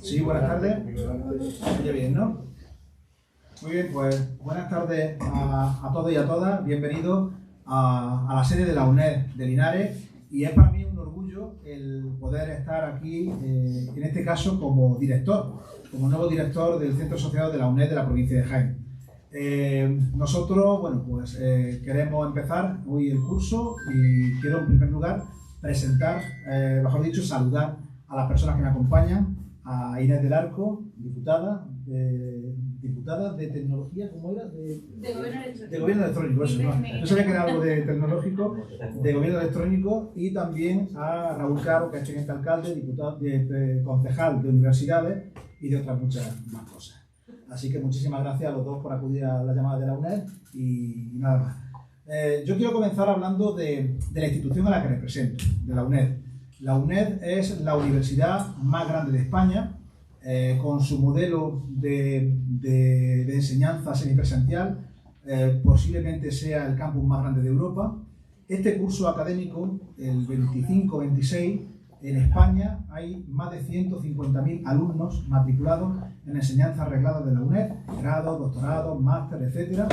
Sí, buenas tardes. Oye, bien, ¿no? Muy bien, pues buenas tardes a todos y a todas. Bienvenidos a la sede de la UNED de Linares. Y es para mí un orgullo el poder estar aquí, en este caso como director, como nuevo director del Centro Asociado de la UNED de la provincia de Jaén. Nosotros, bueno, pues queremos empezar hoy el curso y quiero en primer lugar presentar, mejor dicho, saludar a las personas que me acompañan, a Inés del Arco, diputada de tecnología, ¿cómo era? De gobierno electrónico, eso, no sabía que era algo de tecnológico, de gobierno electrónico, y también a Raúl Caro, que es teniente alcalde, diputado, concejal de universidades y de otras muchas más cosas. Así que muchísimas gracias a los dos por acudir a la llamada de la UNED y nada más. Yo quiero comenzar hablando de la institución a la que represento, de la UNED. La UNED es la universidad más grande de España, con su modelo de enseñanza semipresencial, posiblemente sea el campus más grande de Europa. Este curso académico, el 25-26, en España hay más de 150.000 alumnos matriculados en enseñanza reglada de la UNED, grado, doctorado, máster, etc.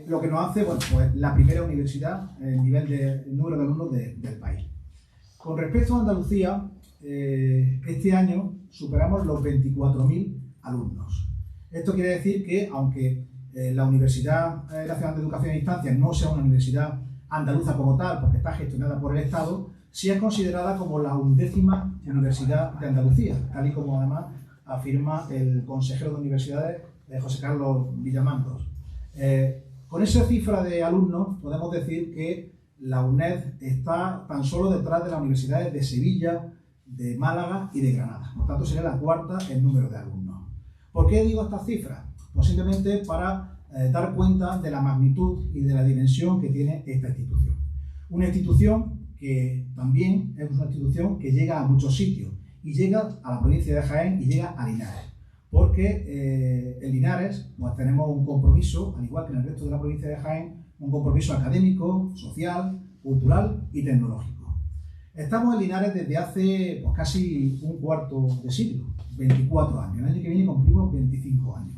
Lo que nos hace, bueno, pues la primera universidad en nivel de número de alumnos del país. Con respecto a Andalucía, este año superamos los 24.000 alumnos. Esto quiere decir que, aunque la Universidad Nacional de Educación a Distancia no sea una universidad andaluza como tal, porque está gestionada por el Estado, sí es considerada como la 11ª universidad de Andalucía, tal y como además afirma el consejero de universidades, José Carlos Villamandos. Con esa cifra de alumnos podemos decir que la UNED está tan solo detrás de las universidades de Sevilla, de Málaga y de Granada. Por tanto, sería la cuarta en número de alumnos. ¿Por qué digo estas cifras? Pues simplemente para dar cuenta de la magnitud y de la dimensión que tiene esta institución. Una institución que también es una institución que llega a muchos sitios y llega a la provincia de Jaén y llega a Linares. Porque en Linares pues, tenemos un compromiso, al igual que en el resto de la provincia de Jaén, un compromiso académico, social, cultural y tecnológico. Estamos en Linares desde hace pues, casi un cuarto de siglo, 24 años. El año que viene cumplimos 25 años.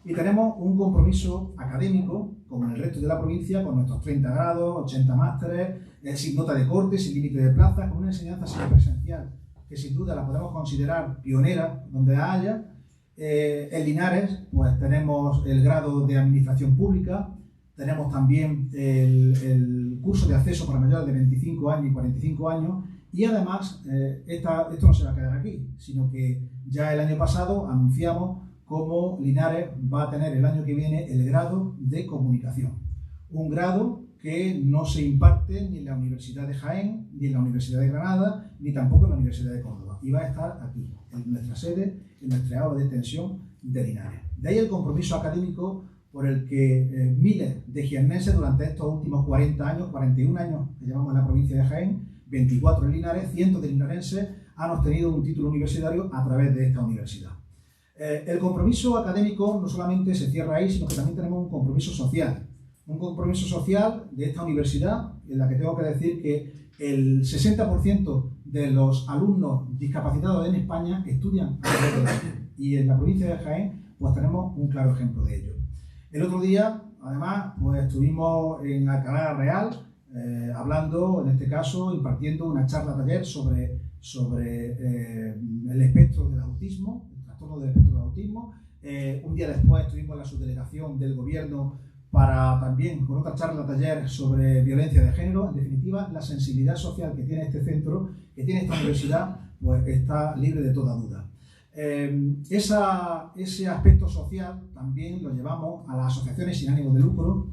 Y tenemos un compromiso académico, como en el resto de la provincia, con nuestros 30 grados, 80 másteres, sin nota de corte, sin límite de plaza, con una enseñanza semipresencial, que sin duda la podemos considerar pionera donde la haya. En Linares pues, tenemos el grado de Administración Pública, tenemos también el curso de acceso para mayores de 25 años y 45 años, y además esto no se va a quedar aquí, sino que ya el año pasado anunciamos cómo Linares va a tener el año que viene el grado de Comunicación. Un grado que no se imparte ni en la Universidad de Jaén, ni en la Universidad de Granada, ni tampoco en la Universidad de Córdoba. Y va a estar aquí, en nuestra sede, en nuestra aula de extensión de Linares. De ahí el compromiso académico por el que miles de jiennenses durante estos últimos 40 años, 41 años que llevamos en la provincia de Jaén, 24 en Linares, cientos de linarenses han obtenido un título universitario a través de esta universidad. El compromiso académico no solamente se cierra ahí, sino que también tenemos un compromiso social. Un compromiso social de esta universidad, en la que tengo que decir que el 60% de los alumnos discapacitados en España estudian a través de la UNED. Y en la provincia de Jaén, pues tenemos un claro ejemplo de ello. El otro día, además, pues estuvimos en Alcalá Real, hablando, en este caso, impartiendo una charla taller sobre el espectro del autismo, el trastorno del espectro del autismo. Un día después estuvimos en la subdelegación del gobierno para también con otra charla taller sobre violencia de género. En definitiva, la sensibilidad social que tiene este centro, que tiene esta universidad, pues está libre de toda duda. Ese aspecto social también lo llevamos a las asociaciones sin ánimo de lucro.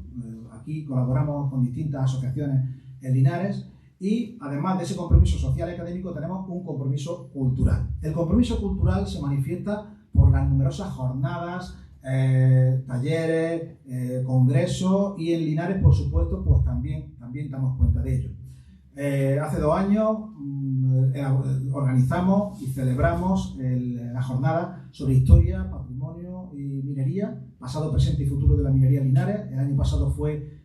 Aquí colaboramos con distintas asociaciones en Linares y además de ese compromiso social y académico tenemos un compromiso cultural. El compromiso cultural se manifiesta por las numerosas jornadas, talleres, congresos, y en Linares, por supuesto, pues también damos cuenta de ello. Hace 2 años organizamos y celebramos la jornada sobre historia, patrimonio y minería, pasado, presente y futuro de la minería en Linares. El año pasado fue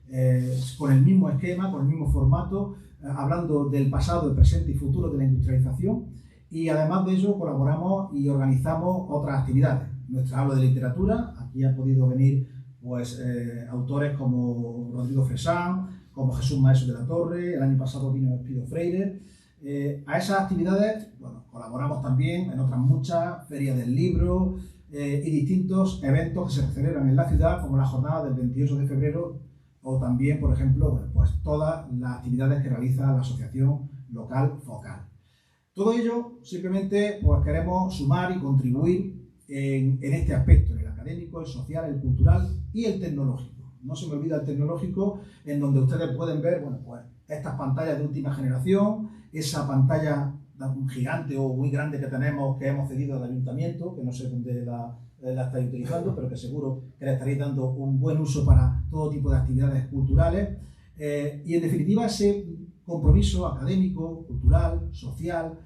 con el mismo esquema, con el mismo formato, hablando del pasado, el presente y futuro de la industrialización. y además de ello colaboramos y organizamos otras actividades. Nuestra aula de literatura, aquí ha podido venir pues, autores como Rodrigo Fresán, como Jesús Maestro de la Torre, el año pasado vino Espíritu Freire. A esas actividades bueno, colaboramos también en otras muchas, ferias del libro y distintos eventos que se celebran en la ciudad, como la jornada del 28 de febrero o también, por ejemplo, bueno, pues todas las actividades que realiza la asociación local Focal. Todo ello simplemente pues, queremos sumar y contribuir en este aspecto, en el académico, el social, el cultural y el tecnológico. No se me olvida el tecnológico, en donde ustedes pueden ver bueno, pues, estas pantallas de última generación, esa pantalla gigante o muy grande que tenemos, que hemos cedido al ayuntamiento, que no sé dónde la estáis utilizando, pero que seguro que le estaréis dando un buen uso para todo tipo de actividades culturales. Y en definitiva ese compromiso académico, cultural, social,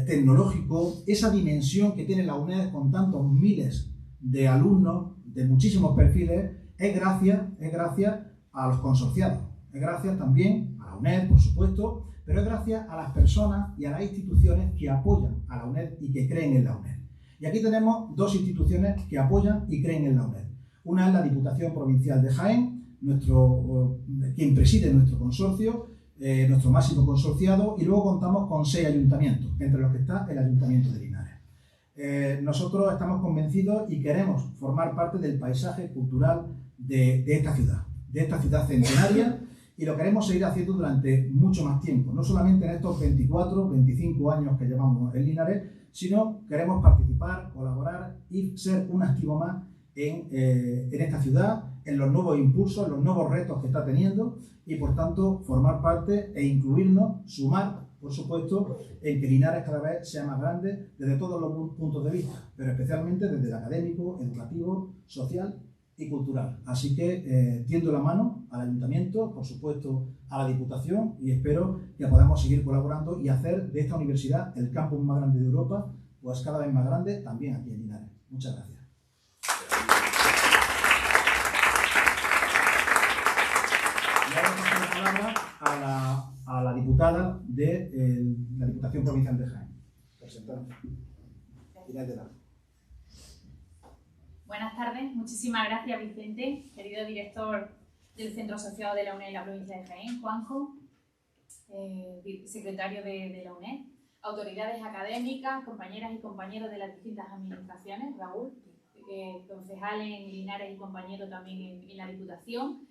tecnológico, esa dimensión que tiene la UNED con tantos miles de alumnos de muchísimos perfiles, es gracias a los consorciados, es gracias también a la UNED, por supuesto, pero es gracias a las personas y a las instituciones que apoyan a la UNED y que creen en la UNED. Y aquí tenemos dos instituciones que apoyan y creen en la UNED. Una es la Diputación Provincial de Jaén, quien preside nuestro consorcio, nuestro máximo consorciado, y luego contamos con 6 ayuntamientos, entre los que está el Ayuntamiento de Linares. Nosotros estamos convencidos y queremos formar parte del paisaje cultural de esta ciudad centenaria, y lo queremos seguir haciendo durante mucho más tiempo, no solamente en estos 24, 25 años que llevamos en Linares, sino queremos participar, colaborar y ser un activo más en esta ciudad, en los nuevos impulsos, en los nuevos retos que está teniendo, y por tanto formar parte e incluirnos, sumar, por supuesto, en que Linares cada vez sea más grande desde todos los puntos de vista, pero especialmente desde el académico, educativo, social y cultural. Así que tiendo la mano al ayuntamiento, por supuesto a la Diputación, y espero que podamos seguir colaborando y hacer de esta universidad el campus más grande de Europa, pues cada vez más grande también aquí en Linares. Muchas gracias. Y ahora paso la palabra a la diputada de la Diputación Provincial de Jaén. Presentamos. Inés de la. Buenas tardes, muchísimas gracias Vicente, querido director del Centro Asociado de la UNED en la provincia de Jaén, Juanjo, secretario de la UNED, autoridades académicas, compañeras y compañeros de las distintas administraciones, Raúl, concejal en Linares y compañero también en la Diputación,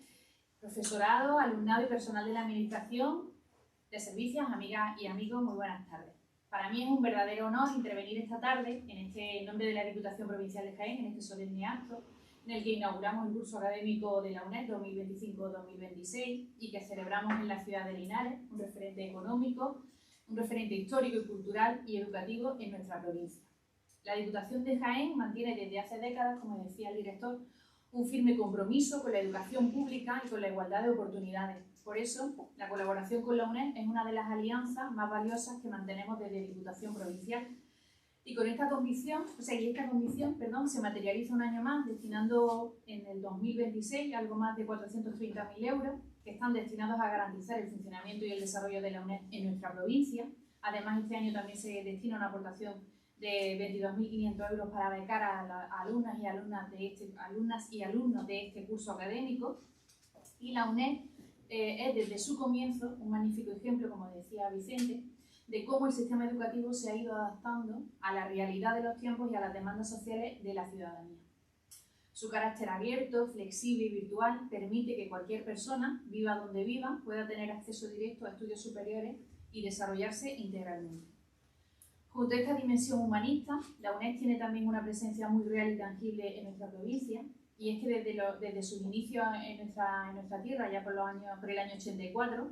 profesorado, alumnado y personal de la administración, de servicios, amigas y amigos, muy buenas tardes. Para mí es un verdadero honor intervenir esta tarde en nombre de la Diputación Provincial de Jaén en este solemne acto en el que inauguramos el curso académico de la UNED 2025-2026 y que celebramos en la ciudad de Linares, un referente económico, un referente histórico y cultural y educativo en nuestra provincia. La Diputación de Jaén mantiene desde hace décadas, como decía el director, un firme compromiso con la educación pública y con la igualdad de oportunidades. Por eso, la colaboración con la UNED es una de las alianzas más valiosas que mantenemos desde la Diputación Provincial. Y con esta convicción, se materializa un año más, destinando en el 2026 algo más de 430.000 euros, que están destinados a garantizar el funcionamiento y el desarrollo de la UNED en nuestra provincia. Además, este año también se destina una aportación de 22.500 euros para becar a alumnas y alumnos de este curso académico. Y la UNED es desde su comienzo un magnífico ejemplo, como decía Vicente, de cómo el sistema educativo se ha ido adaptando a la realidad de los tiempos y a las demandas sociales de la ciudadanía. Su carácter abierto, flexible y virtual permite que cualquier persona, viva donde viva, pueda tener acceso directo a estudios superiores y desarrollarse integralmente. Junto a esta dimensión humanista, la UNED tiene también una presencia muy real y tangible en nuestra provincia, y es que desde sus inicios en nuestra tierra, ya por el año 84,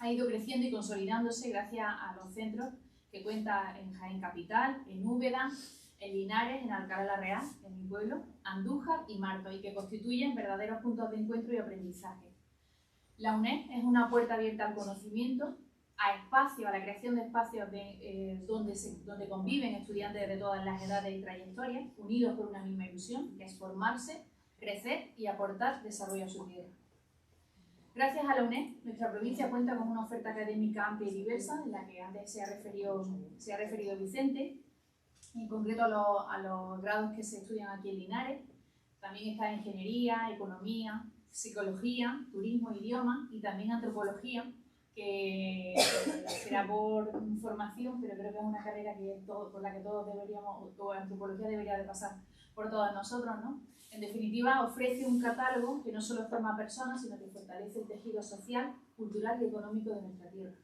ha ido creciendo y consolidándose gracias a los centros que cuenta en Jaén Capital, en Úbeda, en Linares, en Alcalá la Real, en mi pueblo, Andújar y Marto, y que constituyen verdaderos puntos de encuentro y aprendizaje. La UNED es una puerta abierta al conocimiento, a la creación de espacios donde conviven estudiantes de todas las edades y trayectorias, unidos por una misma ilusión, que es formarse, crecer y aportar desarrollo a su tierra. Gracias a la UNED, nuestra provincia cuenta con una oferta académica amplia y diversa, en la que antes se ha referido Vicente, en concreto a los grados que se estudian aquí en Linares. También está ingeniería, economía, psicología, turismo, idioma y también antropología, que será por formación, pero creo que es una carrera por la que todos deberíamos, o antropología debería de pasar por todos nosotros, ¿no? En definitiva, ofrece un catálogo que no solo forma personas, sino que fortalece el tejido social, cultural y económico de nuestra tierra.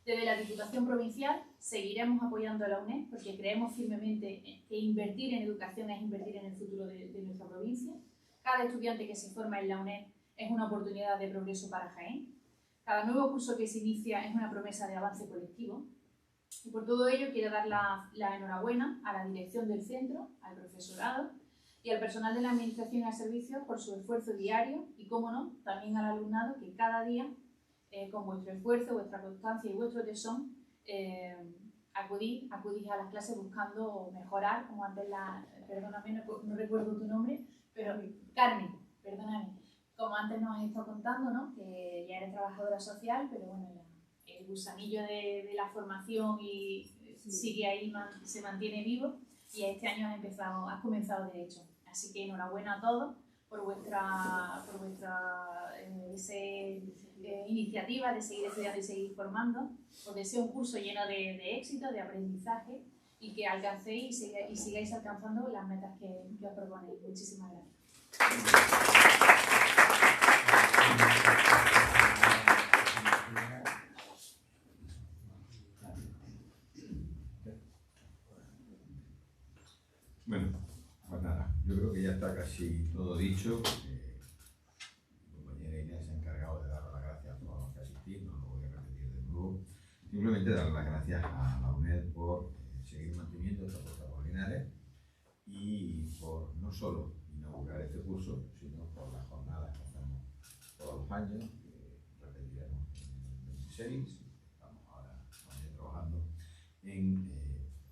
Desde la Diputación Provincial seguiremos apoyando a la UNED porque creemos firmemente que invertir en educación es invertir en el futuro de nuestra provincia. Cada estudiante que se forma en la UNED es una oportunidad de progreso para Jaén. Cada nuevo curso que se inicia es una promesa de avance colectivo. Y por todo ello quiero dar la enhorabuena a la dirección del centro, al profesorado y al personal de la Administración y al servicio por su esfuerzo diario y, cómo no, también al alumnado que cada día, con vuestro esfuerzo, vuestra constancia y vuestro tesón, acudís a las clases buscando mejorar, como antes perdóname, no recuerdo tu nombre, pero Carmen, perdóname, como antes nos has estado contando, ¿no? Que ya eres trabajadora social, pero bueno, el gusanillo de la formación sigue ahí, se mantiene vivo, y este año has comenzado Derecho. Así que enhorabuena a todos por vuestra iniciativa de seguir estudiando y seguir formando. Os deseo un curso lleno de éxito, de aprendizaje, y que alcancéis y sigáis alcanzando las metas que os proponéis. Muchísimas gracias. Bueno, pues nada, yo creo que ya está casi todo dicho. Mi compañera Inés se ha encargado de dar las gracias a todos los que asistís, no lo voy a repetir de nuevo. Simplemente dar las gracias a la UNED por seguir manteniendo esta apuesta por Linares y por no solo inaugurar este curso, sino por las jornadas que hacemos todos los años, que repetiremos en el 26. Estamos ahora también trabajando en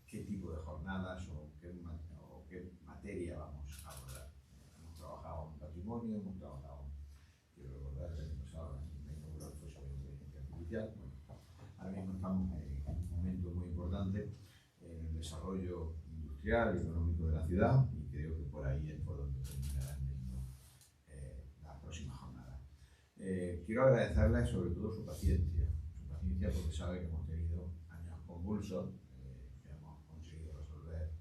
qué tipo de jornadas o qué materia vamos a abordar. Hemos trabajado en patrimonio, hemos trabajado, quiero recordar que el año pasado la inauguración fue sobre inteligencia artificial. Bueno, ahora mismo estamos en un momento muy importante en el desarrollo industrial y económico de la ciudad, y creo que por ahí es por donde terminarán yendo las próximas jornadas. Quiero agradecerles sobre todo su paciencia porque sabe que hemos tenido años convulsos, que hemos conseguido resolver,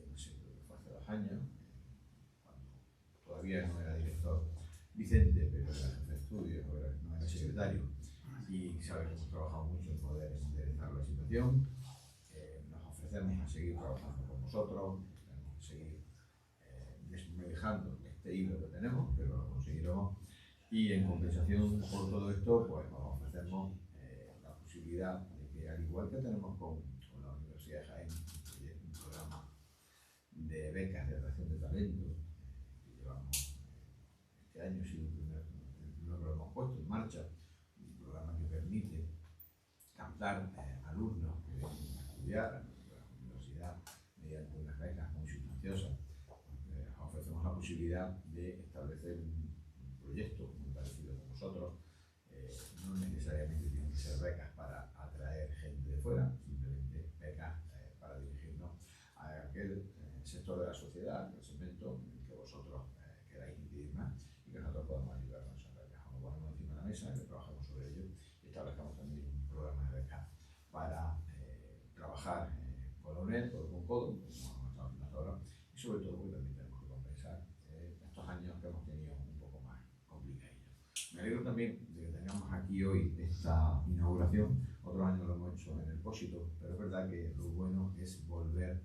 no sé, creo que fue hace 2 años, cuando todavía no era director Vicente, pero era jefe de estudios, no era secretario, y sabe que hemos trabajado mucho en poder enderezar la situación. Nos ofrecemos a seguir trabajando con vosotros, tenemos que seguir desmelejando este hilo que tenemos, pero lo conseguiremos. Y en compensación por todo esto, pues nos ofrecemos la posibilidad de que, al igual que tenemos con la Universidad de Jaén, un programa de becas de atracción de talento, que llevamos este año, ha sido el primero que lo hemos puesto en marcha, un programa que permite captar alumnos que vienen a estudiar a nuestra universidad mediante unas becas muy sustanciosas. Ofrecemos la posibilidad de establecer un proyecto muy parecido con vosotros. No necesariamente tienen que ser becas para atraer gente de fuera, simplemente becas para dirigirnos a aquel sector de la sociedad, aquel segmento en el que vosotros queráis incidir más y que nosotros podamos ayudar con esas becas. Lo ponemos encima de la mesa, que trabajemos sobre ello y establezcamos también un programa de becas para trabajar con la UNED, codo con codo, como hemos estado haciendo hasta ahora, y sobre todo porque también tenemos que compensar estos años que hemos tenido un poco más complicados. Me alegro también de que tengamos aquí hoy esta inauguración. Otros años lo hemos hecho en el Pósito, pero es verdad que lo bueno es volver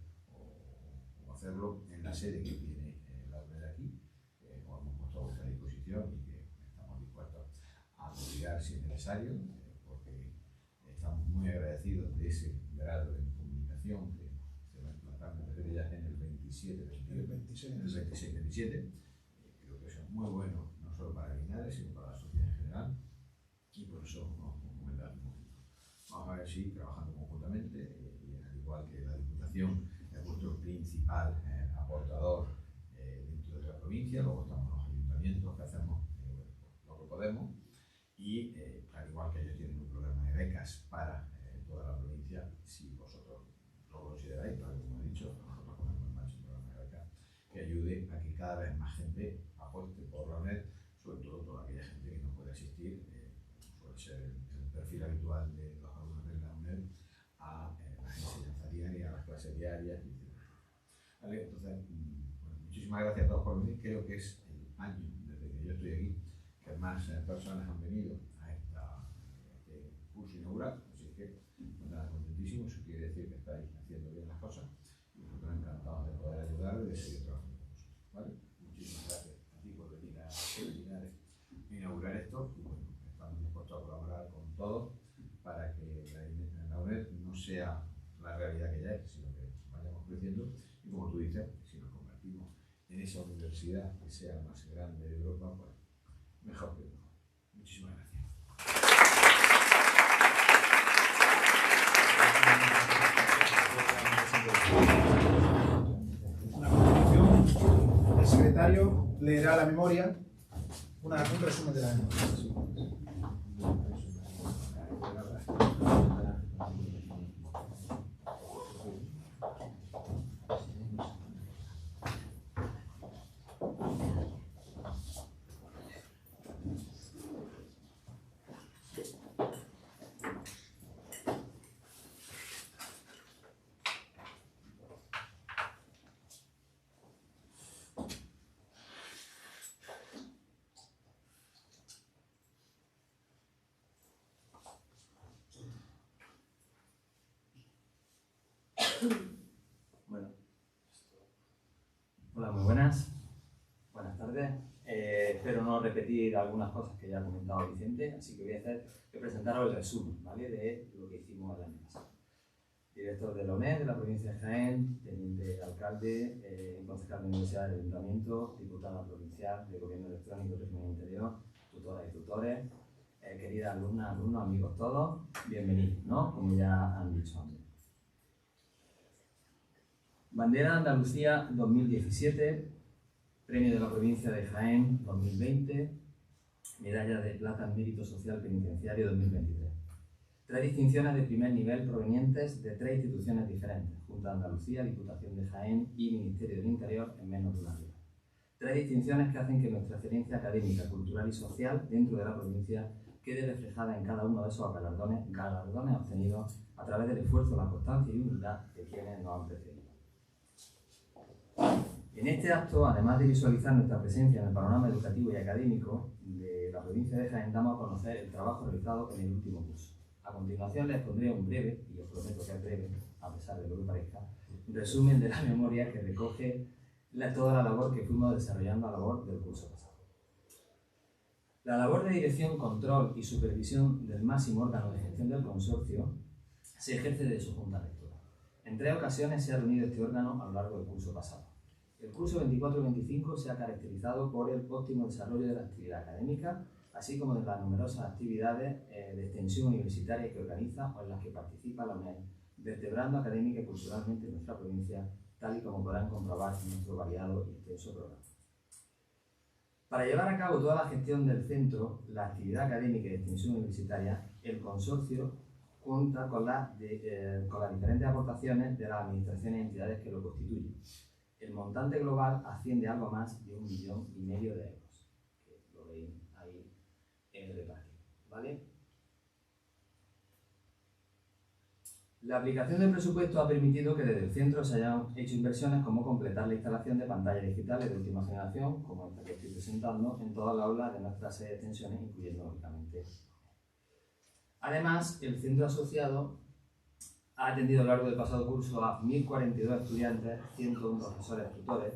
o hacerlo en la sede que tiene la UNED aquí, que os hemos puesto a vuestra disposición y que estamos dispuestos a apoyar si es necesario, porque estamos muy agradecidos de ese grado de comunicación que se va a implantar, me parece que ya en el 26-27. Creo que eso es muy bueno, no solo para Linares, sino para la sociedad en general, y por eso vamos a comentar un momento. Vamos a ver si trabajando conjuntamente, y al igual que la Diputación es vuestro principal aportador dentro de la provincia, luego estamos los ayuntamientos que hacemos lo que podemos, y al igual que ellos tienen un programa de becas para toda la provincia, si vosotros lo consideráis, tal como he dicho, nosotros ponemos en marcha un programa de becas que ayude a que cada vez más gente apueste por la UNED, sobre todo toda aquella gente que no puede asistir, suele ser el perfil habitual de los alumnos de la UNED, a la enseñanza diaria, a las clases diarias, etc. ¿Vale? Entonces, bueno, muchísimas gracias a todos por venir. Creo que es el año desde que yo estoy aquí que más personas han venido a este curso inaugural, así que nada, contentísimo. Eso quiere decir que estáis haciendo bien las cosas y nosotros encantados de poder ayudar y de seguir trabajando con vosotros. ¿Vale? Muchísimas gracias a ti por venir a inaugurar esto y bueno, estamos dispuestos a colaborar con todos para que la UNED no sea la realidad que ya es, sino que vayamos creciendo y como tú dices, si nos convertimos en esa universidad que sea la más grande de Europa, pues mejor que mejor. Muchísimas gracias. A continuación, el secretario leerá la memoria, un resumen de la memoria. Bueno, hola, muy buenas. Buenas tardes. Espero no repetir algunas cosas que ya ha comentado Vicente, así que voy a presentaros el resumen, ¿vale?, de lo que hicimos el año pasado. Director de la UNED de la provincia de Jaén, teniente de alcalde, concejal de universidad del ayuntamiento, diputada provincial de gobierno electrónico y régimen interior, tutoras y tutores, queridas alumnas, alumnos, amigos todos, bienvenidos, ¿no?, como ya han dicho antes. Bandera Andalucía 2017, Premio de la Provincia de Jaén 2020, Medalla de Plata en Mérito Social Penitenciario 2023. 3 distinciones de primer nivel provenientes de 3 instituciones diferentes, Junta de Andalucía, Diputación de Jaén y Ministerio del Interior en menos de una vida. 3 distinciones que hacen que nuestra excelencia académica, cultural y social dentro de la provincia quede reflejada en cada uno de esos galardones obtenidos a través del esfuerzo, la constancia y humildad de quienes nos han precedido. En este acto, además de visualizar nuestra presencia en el panorama educativo y académico de la provincia de Jaén, damos a conocer el trabajo realizado en el último curso. A continuación les pondré un breve, y os prometo que es breve, a pesar de lo que parezca, un resumen de la memoria que recoge toda la labor que fuimos desarrollando a la labor del curso pasado. La labor de dirección, control y supervisión del máximo órgano de gestión del consorcio se ejerce de su junta rectora. En 3 ocasiones se ha reunido este órgano a lo largo del curso pasado. El curso 24-25 se ha caracterizado por el óptimo desarrollo de la actividad académica, así como de las numerosas actividades de extensión universitaria que organiza o en las que participa la UNED, vertebrando académica y culturalmente nuestra provincia, tal y como podrán comprobar en nuestro variado y extenso programa. Para llevar a cabo toda la gestión del centro, la actividad académica y de extensión universitaria, el consorcio cuenta con las diferentes aportaciones de las administraciones y entidades que lo constituyen. El montante global asciende a algo más de 1,5 millones de euros, que lo veis ahí en el reparto, ¿vale? La aplicación del presupuesto ha permitido que desde el centro se hayan hecho inversiones como completar la instalación de pantallas digitales de última generación, como esta que estoy presentando, en todas las aulas de nuestra sede de extensiones, incluyendo lógicamente. Además, el centro asociado ha atendido a lo largo del pasado curso a 1.042 estudiantes, 101 profesores tutores,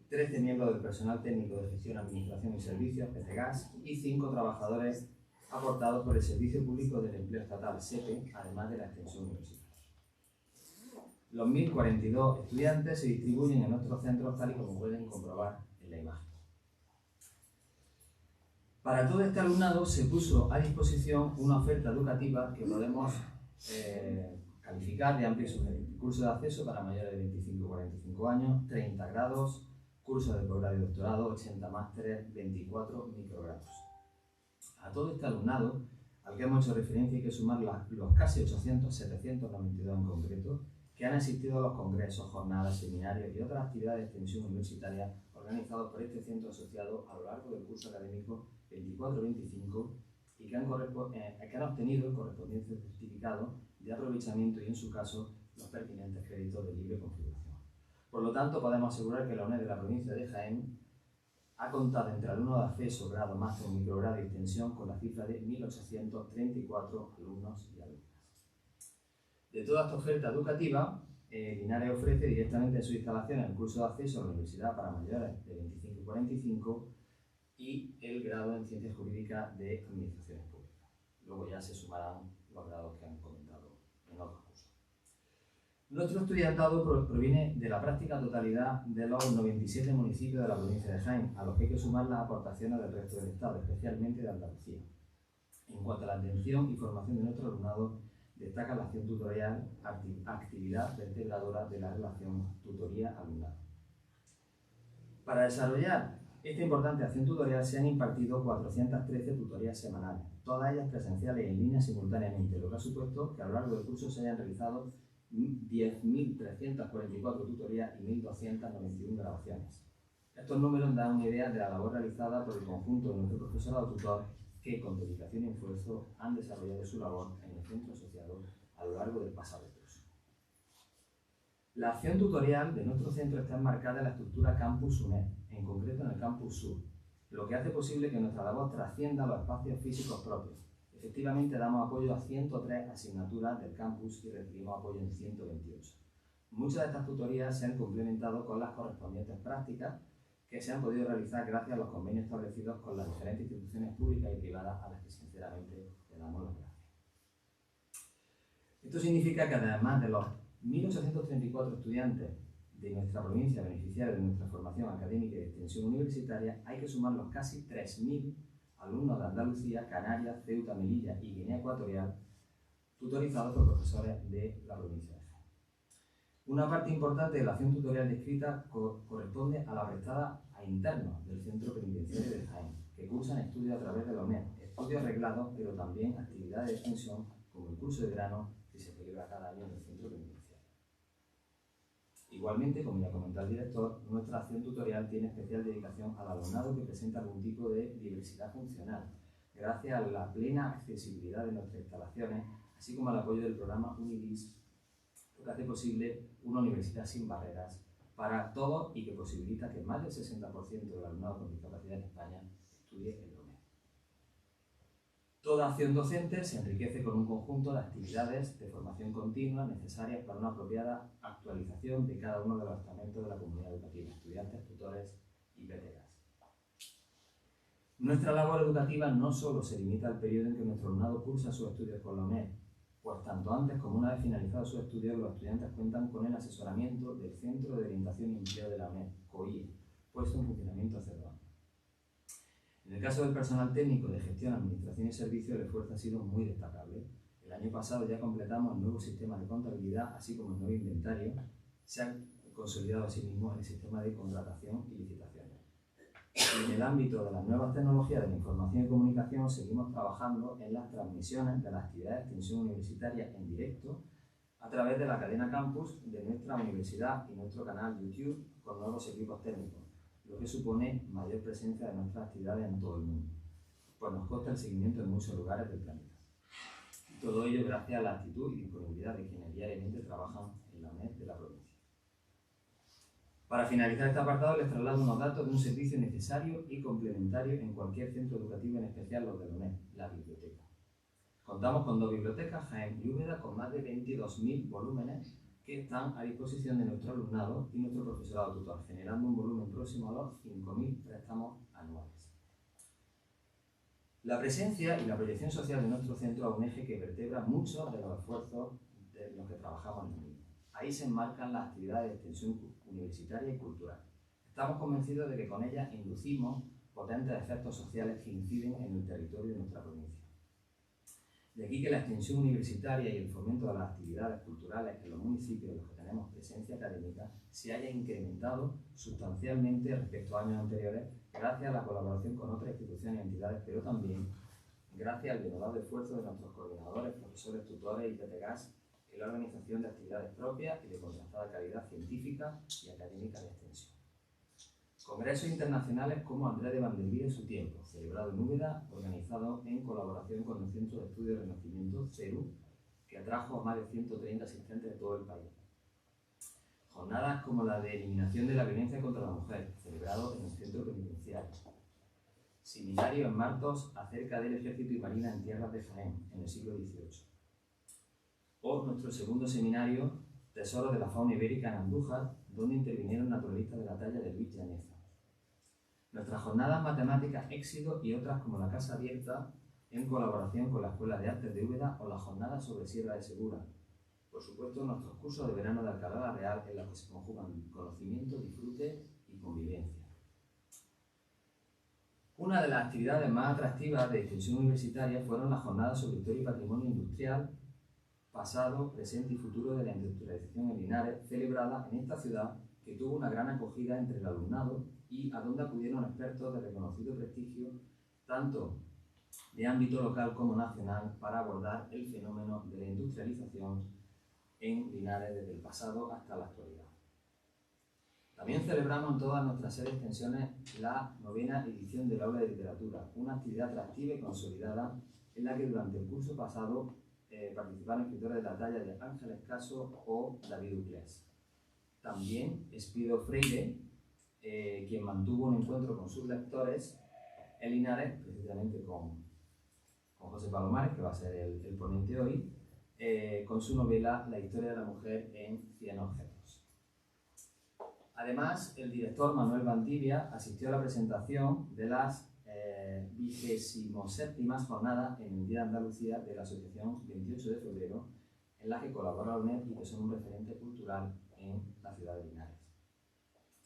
13 miembros del personal técnico de gestión, administración y servicios, PCGAS, y 5 trabajadores aportados por el Servicio Público del Empleo Estatal, SEPE, además de la extensión universitaria. Los 1.042 estudiantes se distribuyen en nuestros centros tal y como pueden comprobar en la imagen. Para todo este alumnado se puso a disposición una oferta educativa que podemos calificar de amplio y sugerente. Curso de acceso para mayores de 25 y 45 años, 30 grados, curso de posgrado y doctorado, 80 másteres, 24 microgrados. A todo este alumnado, al que hemos hecho referencia, hay que sumar los casi 800, 792 en concreto, que han asistido a los congresos, jornadas, seminarios y otras actividades de extensión universitaria organizados por este centro asociado a lo largo del curso académico 24-25 y que han obtenido el correspondiente certificado de aprovechamiento y, en su caso, los pertinentes créditos de libre configuración. Por lo tanto, podemos asegurar que la UNED de la provincia de Jaén ha contado entre alumnos de acceso, grado, máster, microgrado y extensión con la cifra de 1.834 alumnos y alumnas. De toda esta oferta educativa, Linares ofrece directamente en sus instalaciones el curso de acceso a la universidad para mayores de 25 y 45 y el grado en Ciencias Jurídicas de Administraciones Públicas. Luego ya se sumarán los grados que han comentado en otros cursos. Nuestro estudiantado proviene de la práctica totalidad de los 97 municipios de la provincia de Jaén, a los que hay que sumar las aportaciones del resto del Estado, especialmente de Andalucía. En cuanto a la atención y formación de nuestro alumnado, destaca la acción tutorial, actividad vertebradora de la relación tutoría-alumnado. Para desarrollar esta importante acción tutorial se han impartido 413 tutorías semanales, todas ellas presenciales y en línea simultáneamente, lo que ha supuesto que a lo largo del curso se hayan realizado 10.344 tutorías y 1.291 grabaciones. Estos números dan una idea de la labor realizada por el conjunto de nuestro profesorado tutor que, con dedicación y esfuerzo, han desarrollado su labor en el centro asociado a lo largo del pasado curso. La acción tutorial de nuestro centro está enmarcada en la estructura Campus UNED, en concreto en el Campus Sur, lo que hace posible que nuestra labor trascienda los espacios físicos propios. Efectivamente, damos apoyo a 103 asignaturas del campus y recibimos apoyo en 128. Muchas de estas tutorías se han complementado con las correspondientes prácticas que se han podido realizar gracias a los convenios establecidos con las diferentes instituciones públicas y privadas a las que sinceramente le damos las gracias. Esto significa que además de los 1.834 estudiantes de nuestra provincia beneficiarios de nuestra formación académica y de extensión universitaria, hay que sumar los casi 3.000 alumnos de Andalucía, Canarias, Ceuta, Melilla y Guinea Ecuatorial, tutorizados por profesores de la provincia de Jaén. Una parte importante de la acción tutorial descrita corresponde a la prestada a internos del Centro Penitenciario de Jaén, que cursan estudios a través de la UNED, estudios reglados, pero también actividades de extensión, como el curso de verano que se celebra cada año en el Centro Penitenciario. Igualmente, como ya comentó el director, nuestra acción tutorial tiene especial dedicación al alumnado que presenta algún tipo de diversidad funcional, gracias a la plena accesibilidad de nuestras instalaciones, así como al apoyo del programa UNIDIS, lo que hace posible una universidad sin barreras para todos y que posibilita que más del 60% del alumnado con discapacidad en España estudie en la UNED. Toda acción docente se enriquece con un conjunto de actividades de formación continua necesarias para una apropiada actualización de cada uno de los estamentos de la comunidad educativa, estudiantes, tutores y PTAs. Nuestra labor educativa no solo se limita al periodo en que nuestro alumnado cursa sus estudios con la UNED, pues tanto antes como una vez finalizados sus estudios, los estudiantes cuentan con el asesoramiento del Centro de Orientación y Empleo de la UNED, COIE, puesto en funcionamiento hace 2 años. En el caso del personal técnico de gestión, administración y servicios, el esfuerzo ha sido muy destacable. El año pasado ya completamos el nuevo sistema de contabilidad, así como el nuevo inventario. Se ha consolidado asimismo el sistema de contratación y licitaciones. En el ámbito de las nuevas tecnologías de la información y comunicación, seguimos trabajando en las transmisiones de las actividades de extensión universitaria en directo a través de la cadena campus de nuestra universidad y nuestro canal YouTube con nuevos equipos técnicos, lo que supone mayor presencia de nuestras actividades en todo el mundo, pues nos consta el seguimiento en muchos lugares del planeta. Todo ello gracias a la actitud y disponibilidad de quienes diariamente trabajan en la UNED de la provincia. Para finalizar este apartado, les traslado unos datos de un servicio necesario y complementario en cualquier centro educativo, en especial los de la UNED, la biblioteca. Contamos con 2 bibliotecas, Jaén y Úbeda, con más de 22.000 volúmenes que están a disposición de nuestro alumnado y nuestro profesorado tutor, generando un volumen próximo a los 5.000 préstamos anuales. La presencia y la proyección social de nuestro centro es un eje que vertebra muchos de los esfuerzos de los que trabajamos en el mismo. Ahí se enmarcan las actividades de extensión universitaria y cultural. Estamos convencidos de que con ellas inducimos potentes efectos sociales que inciden en el territorio de nuestra provincia. De aquí que la extensión universitaria y el fomento de las actividades culturales en los municipios en los que tenemos presencia académica se haya incrementado sustancialmente respecto a años anteriores, gracias a la colaboración con otras instituciones y entidades, pero también gracias al denodado esfuerzo de nuestros coordinadores, profesores, tutores y PTGAS en la organización de actividades propias y de contrastada calidad científica y académica de extensión. Congresos internacionales como Andrés de Vanderbilt en su tiempo, celebrado en Úbeda, organizado en colaboración con el Centro de Estudios de Renacimiento, CERU, que atrajo a más de 130 asistentes de todo el país. Jornadas como la de eliminación de la violencia contra la mujer, celebrado en el centro penitenciario. Seminario en Martos acerca del ejército y marina en tierras de Jaén, en el siglo XVIII. O nuestro segundo seminario, Tesoros de la fauna ibérica en Andújar, donde intervinieron naturalistas de la talla de Luis Llaneza. Nuestras jornadas matemáticas Éxito y otras como la Casa Abierta, en colaboración con la Escuela de Artes de Úbeda, o las jornadas sobre Sierra de Segura. Por supuesto, nuestros cursos de verano de Alcalá la Real, en los que se conjugan conocimiento, disfrute y convivencia. Una de las actividades más atractivas de extensión universitaria fueron las jornadas sobre historia y patrimonio industrial, pasado, presente y futuro de la industrialización en Linares, celebradas en esta ciudad, que tuvo una gran acogida entre el alumnado y a donde acudieron expertos de reconocido prestigio, tanto de ámbito local como nacional, para abordar el fenómeno de la industrialización en Linares desde el pasado hasta la actualidad. También celebramos en todas nuestras sedes extensiones la 9ª edición del Aula de Literatura, una actividad atractiva y consolidada en la que durante el curso pasado participaron escritores de la talla de Ángel Escaso o David Uclés. También Espido Freire, quien mantuvo un encuentro con sus lectores en Linares, precisamente con José Palomares, que va a ser el ponente hoy, con su novela La historia de la mujer en 100 objetos. Además, el director Manuel Valdivia asistió a la presentación de las 27ª jornadas en el Día de Andalucía de la Asociación 28 de febrero, en la que colabora la UNED y que son un referente cultural en la ciudad de Linares.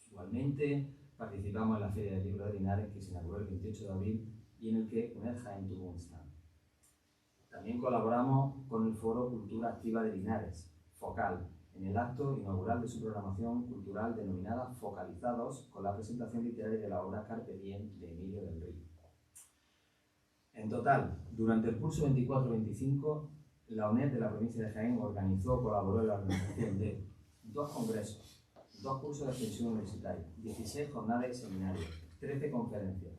Igualmente, participamos en la Feria del Libro de Linares, que se inauguró el 28 de abril y en el que UNED Jaén tuvo un stand. También colaboramos con el Foro Cultura Activa de Linares, FOCAL, en el acto inaugural de su programación cultural denominada Focalizados, con la presentación literaria de la obra Carpe Diem de Emilio del Río. En total, durante el curso 24-25, la UNED de la provincia de Jaén organizó o colaboró en la organización de 2 congresos, 2 cursos de extensión universitaria, 16 jornadas y seminarios, 13 conferencias,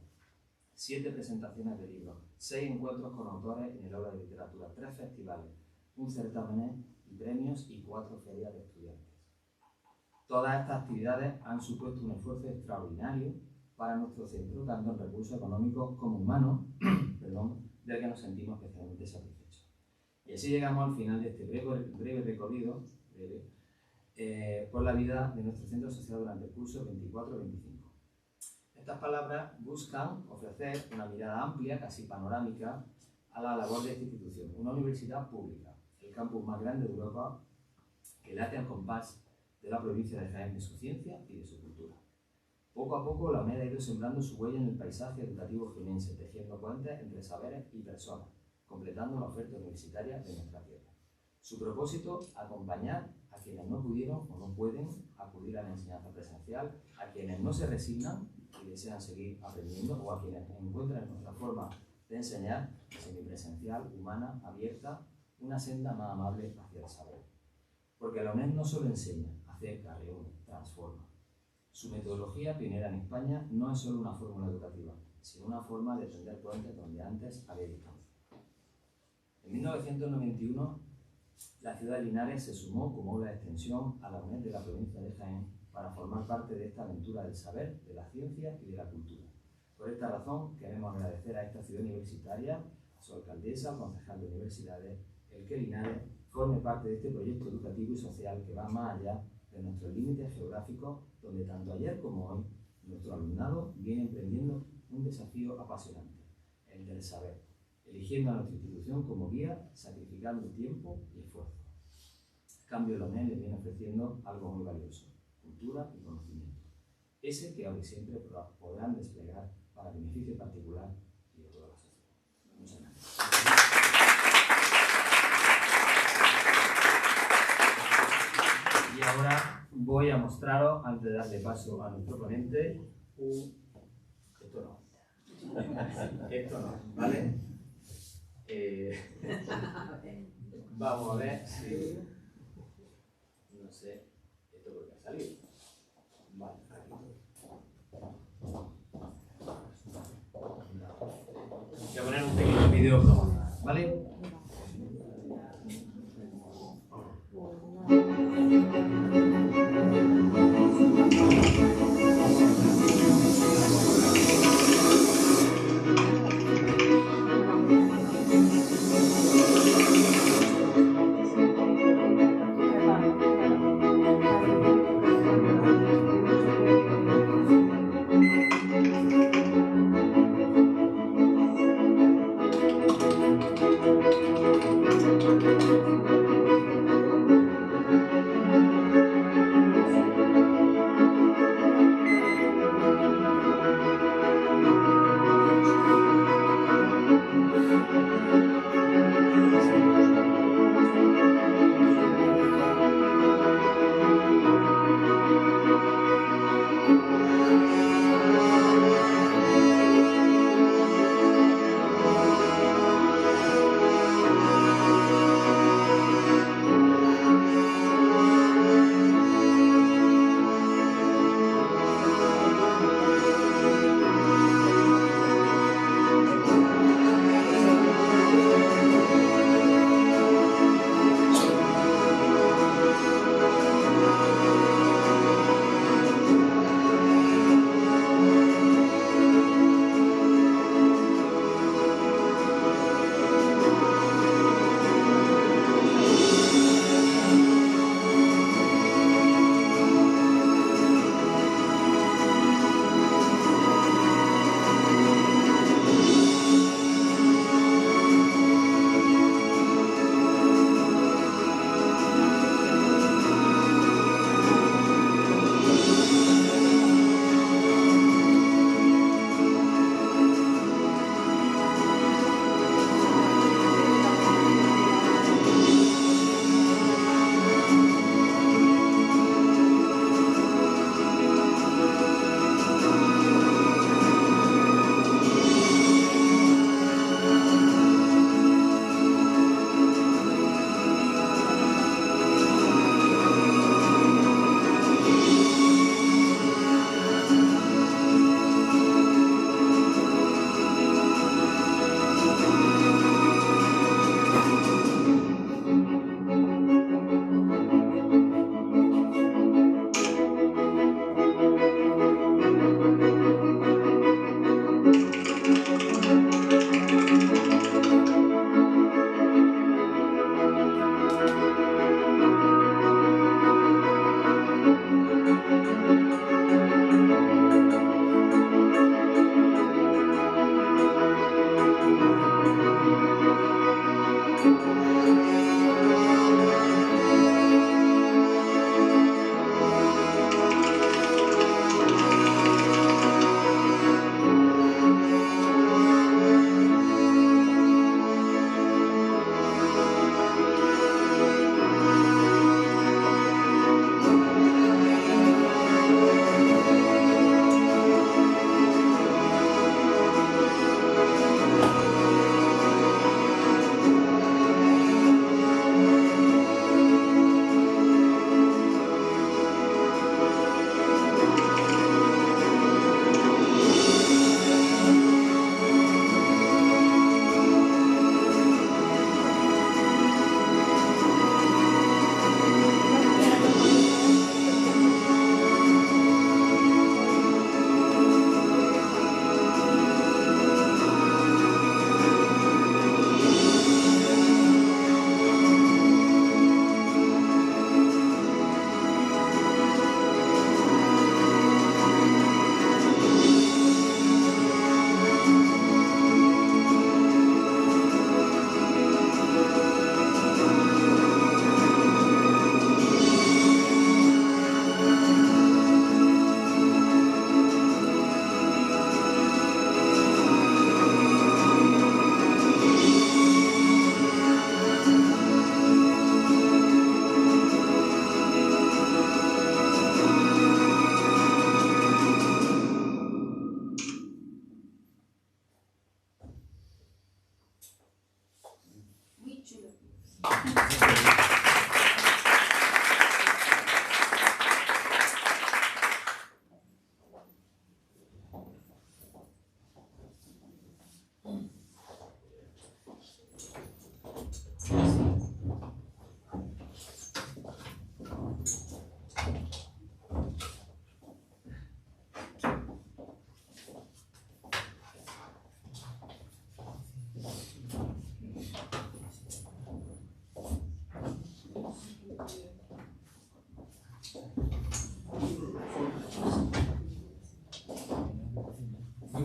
7 presentaciones de libros, 6 encuentros con autores en el aula de literatura, 3 festivales, un certamen y premios y 4 ferias de estudiantes. Todas estas actividades han supuesto un esfuerzo extraordinario para nuestro centro, tanto en recursos económicos como humanos, del que nos sentimos especialmente satisfechos. Y así llegamos al final de este breve recorrido por la vida de nuestro centro asociado durante el curso 24-25. Estas palabras buscan ofrecer una mirada amplia, casi panorámica, a la labor de esta institución, una universidad pública, el campus más grande de Europa, que late al compás de la provincia de Jaén, de su ciencia y de su cultura. Poco a poco, la UNED ha ido sembrando su huella en el paisaje educativo jienense, tejiendo puentes entre saberes y personas, completando la oferta universitaria de nuestra tierra. Su propósito, acompañar a quienes no pudieron o no pueden acudir a la enseñanza presencial, a quienes no se resignan y desean seguir aprendiendo, o a quienes encuentran nuestra forma de enseñar, semipresencial, humana, abierta, una senda más amable hacia el saber. Porque la UNED no solo enseña, acerca, reúne, transforma. Su metodología, pionera en España, no es solo una fórmula educativa, sino una forma de tender puentes donde antes había distancia. En 1991, la ciudad de Linares se sumó como aula de extensión a la UNED de la provincia de Jaén para formar parte de esta aventura del saber, de la ciencia y de la cultura. Por esta razón, queremos agradecer a esta ciudad universitaria, a su alcaldesa, al concejal de universidades, el que Linares forme parte de este proyecto educativo y social que va más allá de nuestros límites geográficos, donde tanto ayer como hoy nuestro alumnado viene emprendiendo un desafío apasionante, el del saber, eligiendo a nuestra institución como guía, sacrificando tiempo y esfuerzo. En cambio, la UNED le viene ofreciendo algo muy valioso: cultura y conocimiento, ese que ahora y siempre podrán desplegar para beneficio particular y de toda la sociedad. Muchas gracias. Y ahora voy a mostraros, antes de darle paso a nuestro ponente, esto no, ¿vale? Vamos a ver si... No sé, esto por qué ha salido. Vale. Voy a poner un pequeño vídeo promocional, ¿vale?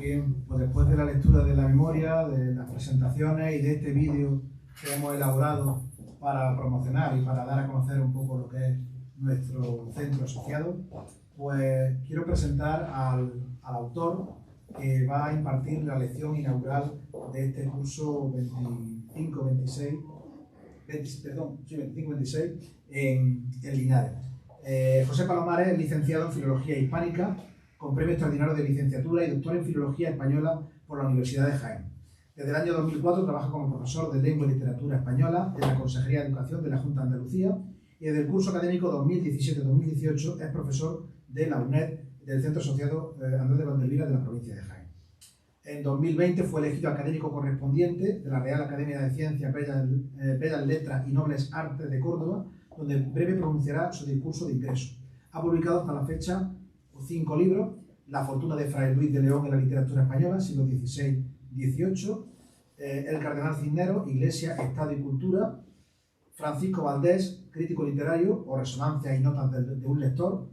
bien, pues después de la lectura de la memoria, de las presentaciones y de este vídeo que hemos elaborado para promocionar y para dar a conocer un poco lo que es nuestro centro asociado, pues quiero presentar al autor que va a impartir la lección inaugural de este curso 25-26 en Linares. José Palomares es licenciado en Filología Hispánica, con premio extraordinario de licenciatura y doctor en Filología Española por la Universidad de Jaén. Desde el año 2004 trabaja como profesor de Lengua y Literatura Española en la Consejería de Educación de la Junta de Andalucía y desde el curso académico 2017-2018 es profesor de la UNED del Centro Asociado Andrés de Vandervila de la provincia de Jaén. En 2020 fue elegido académico correspondiente de la Real Academia de Ciencias, Bellas Letras y Nobles Artes de Córdoba, donde en breve pronunciará su discurso de ingreso. Ha publicado hasta la fecha 5 libros: La fortuna de Fray Luis de León en la literatura española, siglo XVI-XVIII, El cardenal Cisneros, Iglesia, Estado y Cultura, Francisco Valdés, crítico literario o resonancias y notas de un lector,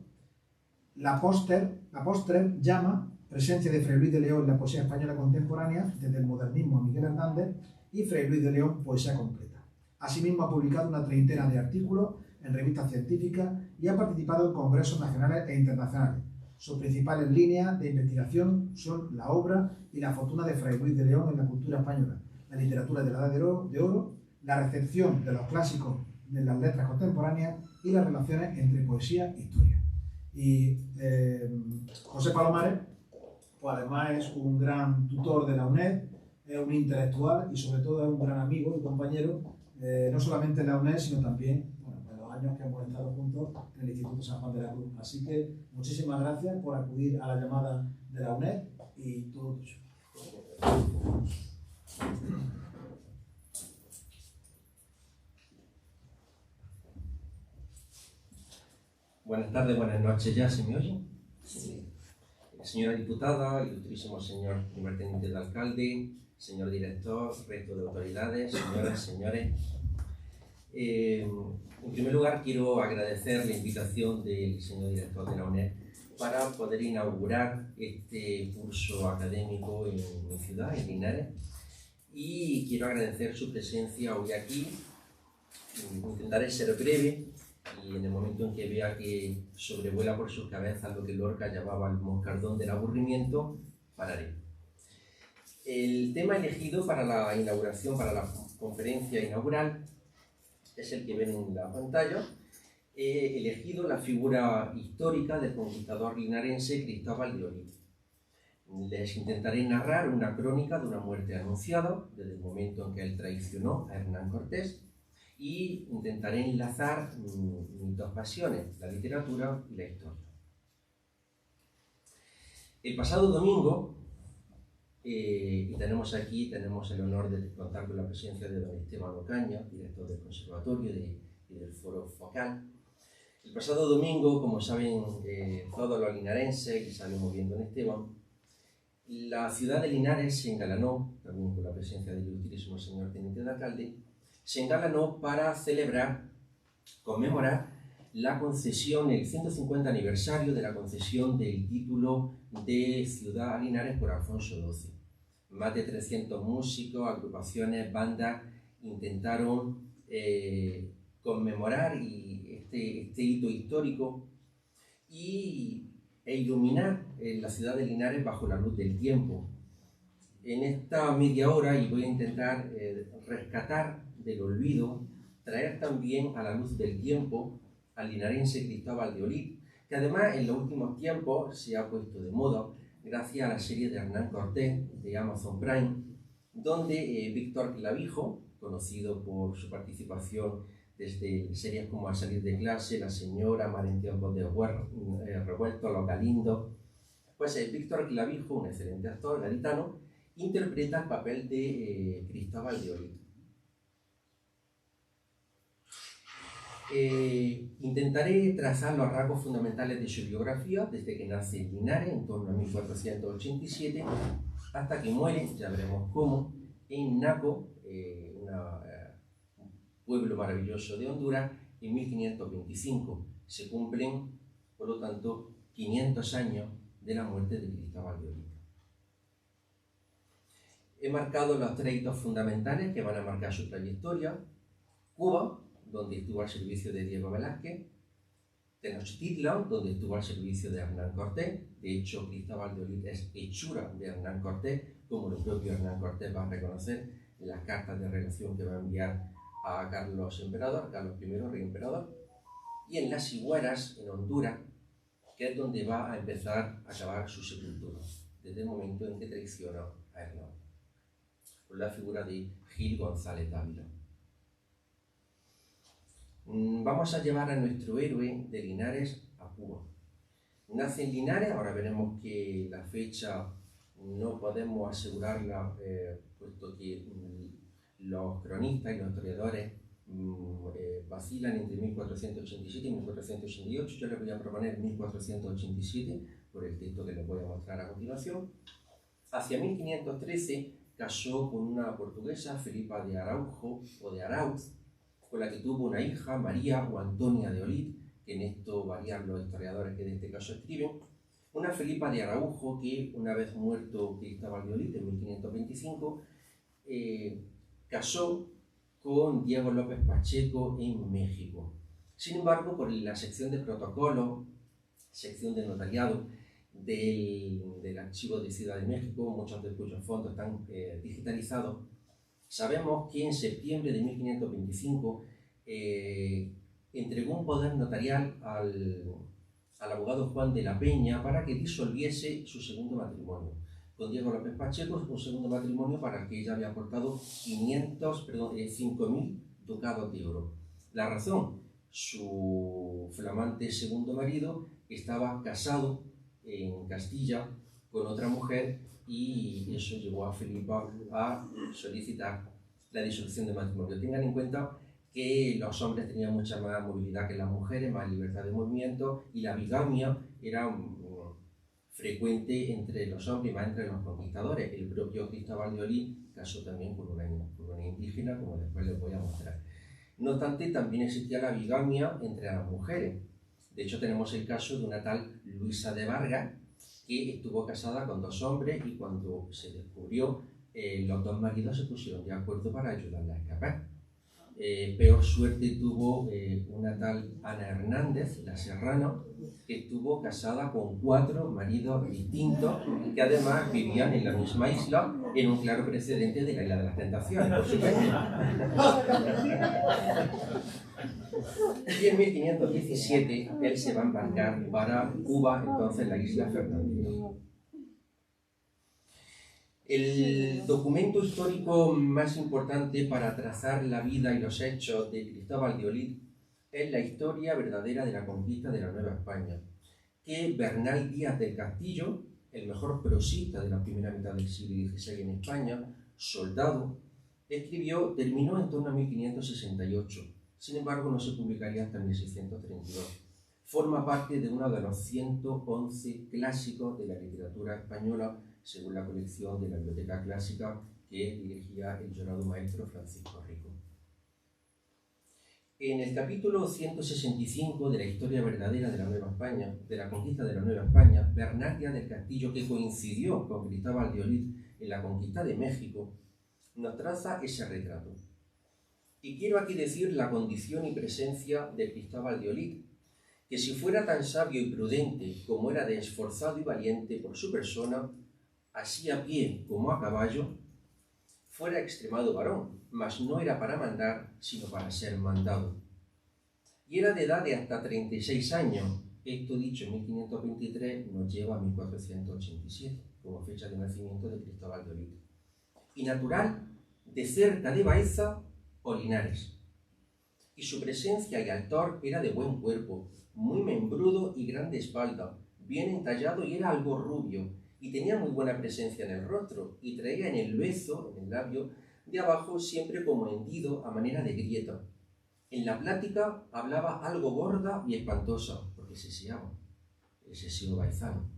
La Postre llama, presencia de Fray Luis de León en la poesía española contemporánea, desde el modernismo a Miguel Hernández, y Fray Luis de León, poesía completa. Asimismo ha publicado una treintena de artículos en revistas científicas y ha participado en congresos nacionales e internacionales. Sus principales líneas de investigación son la obra y la fortuna de Fray Luis de León en la cultura española, la literatura de la Edad de Oro, la recepción de los clásicos de las letras contemporáneas y las relaciones entre poesía e historia. Y José Palomares, pues además es un gran tutor de la UNED, es un intelectual y sobre todo es un gran amigo y compañero, no solamente en la UNED, sino también en los años que hemos estado juntos en el Instituto San Juan de la Cruz. Así que muchísimas gracias por acudir a la llamada de la UNED y todo tuyo. Buenas tardes, buenas noches ya, ¿se me oye? Sí. Señora diputada, ilustrísimo señor primer teniente de alcalde, señor director, resto de autoridades, señoras, señores. En primer lugar, quiero agradecer la invitación del señor director de la UNED para poder inaugurar este curso académico en mi ciudad, en Linares, y quiero agradecer su presencia hoy aquí. Intentaré ser breve y en el momento en que vea que sobrevuela por sus cabezas lo que Lorca llamaba el moscardón del aburrimiento, pararé. El tema elegido para la inauguración, para la conferencia inaugural, es el que ven en la pantalla. He elegido la figura histórica del conquistador linarense Cristóbal de Olid. Les intentaré narrar una crónica de una muerte anunciada desde el momento en que él traicionó a Hernán Cortés, y intentaré enlazar mis dos pasiones, la literatura y la historia. El pasado domingo, y tenemos el honor de contar con la presencia de don Esteban Ocaña, director del Conservatorio y del Foro Focal. El pasado domingo, como saben todos los linarenses, y sabemos bien don Esteban, la ciudad de Linares se engalanó, también con la presencia del ilustrísimo señor teniente de alcalde, se engalanó para conmemorar la concesión, el 150 aniversario de la concesión del título de ciudad a Linares por Alfonso XII. Más de 300 músicos, agrupaciones, bandas intentaron conmemorar este hito histórico e iluminar la ciudad de Linares bajo la luz del tiempo. En esta media hora, y voy a intentar rescatar del olvido, traer también a la luz del tiempo al linarense Cristóbal de Olid, que además en los últimos tiempos se ha puesto de moda gracias a la serie de Hernán Cortés de Amazon Prime, donde Víctor Clavijo, conocido por su participación desde series como Al salir de clase, La señora, Mar en tiempos de revuelto, Los Galindos, pues Víctor Clavijo, un excelente actor gaditano, interpreta el papel de Cristóbal de Olid. Intentaré trazar los rasgos fundamentales de su biografía desde que nace en Linares en torno a 1487 hasta que muere, ya veremos cómo, en Naco, un pueblo maravilloso de Honduras, en 1525. Se cumplen, por lo tanto, 500 años de la muerte de Cristóbal de Olid. He marcado los 3 hitos fundamentales que van a marcar su trayectoria: Cuba, donde estuvo al servicio de Diego Velázquez; Tenochtitlan, donde estuvo al servicio de Hernán Cortés. De hecho, Cristóbal de Olid es hechura de Hernán Cortés, como el propio Hernán Cortés va a reconocer en las cartas de relación que va a enviar a Carlos Emperador, Carlos I, rey emperador. Y en las Higueras, en Honduras, que es donde va a empezar a acabar su sepultura, desde el momento en que traiciona a Hernán, por la figura de Gil González Dávila. Vamos a llevar a nuestro héroe de Linares a Cuba. Nace en Linares, ahora veremos que la fecha no podemos asegurarla, puesto que los cronistas y los historiadores vacilan entre 1487 y 1488. Yo les voy a proponer 1487 por el texto que les voy a mostrar a continuación. Hacia 1513 casó con una portuguesa, Felipa de Araujo o de Arauz, con la que tuvo una hija, María o Antonia de Olid, que en esto varían los historiadores que de este caso escriben. Una Felipa de Araujo que, una vez muerto Cristóbal de Olid en 1525, casó con Diego López Pacheco en México. Sin embargo, por la sección de protocolo, sección de notariado del Archivo de Ciudad de México, muchos de cuyos fondos están digitalizados, sabemos que en septiembre de 1525 entregó un poder notarial al abogado Juan de la Peña para que disolviese su segundo matrimonio. Con Diego López Pacheco, un segundo matrimonio para el que ella había aportado 5.000 ducados de oro. La razón: su flamante segundo marido estaba casado en Castilla con otra mujer y eso llevó a Felipa a solicitar la disolución del matrimonio. Tengan en cuenta que los hombres tenían mucha más movilidad que las mujeres, más libertad de movimiento, y la bigamia era frecuente entre los hombres y más entre los conquistadores. El propio Cristóbal de Olid casó también con una indígena, como después les voy a mostrar. No obstante, también existía la bigamia entre las mujeres. De hecho, tenemos el caso de una tal Luisa de Vargas, que estuvo casada con 2 hombres y cuando se descubrió, los 2 maridos se pusieron de acuerdo para ayudarla a escapar. Peor suerte tuvo una tal Ana Hernández, la serrana, que estuvo casada con 4 maridos distintos que además vivían en la misma isla, en un claro precedente de la Isla de las Tentaciones, por supuesto. Y en 1517 él se va a embarcar para Cuba, entonces la isla Fernandina. El documento histórico más importante para trazar la vida y los hechos de Cristóbal de Olid es la historia verdadera de la conquista de la Nueva España, que Bernal Díaz del Castillo, el mejor prosista de la primera mitad del siglo XVI en España, soldado, escribió, terminó en torno a 1568. Sin embargo, no se publicaría hasta 1632. Forma parte de uno de los 111 clásicos de la literatura española, según la colección de la Biblioteca Clásica que dirigía el llorado maestro Francisco Rico. En el capítulo 165 de la historia verdadera de la Nueva España, de la conquista de la Nueva España, Bernal Díaz del Castillo, que coincidió con Cristóbal de Olid en la conquista de México, nos traza ese retrato. Y quiero aquí decir la condición y presencia de Cristóbal de Olid, que si fuera tan sabio y prudente como era de esforzado y valiente por su persona, así a pie como a caballo, fuera extremado varón, mas no era para mandar, sino para ser mandado. Y era de edad de hasta 36 años, esto dicho en 1523 nos lleva a 1487, como fecha de nacimiento de Cristóbal de Olid. Y natural de cerca de Baeza o Linares. Y su presencia y altor era de buen cuerpo, muy membrudo y grande espalda, bien entallado y era algo rubio, y tenía muy buena presencia en el rostro, y traía en el beso, en el labio, de abajo siempre como hendido a manera de grieta. En la plática hablaba algo gorda y espantosa, porque seseaba, el seseo baezano.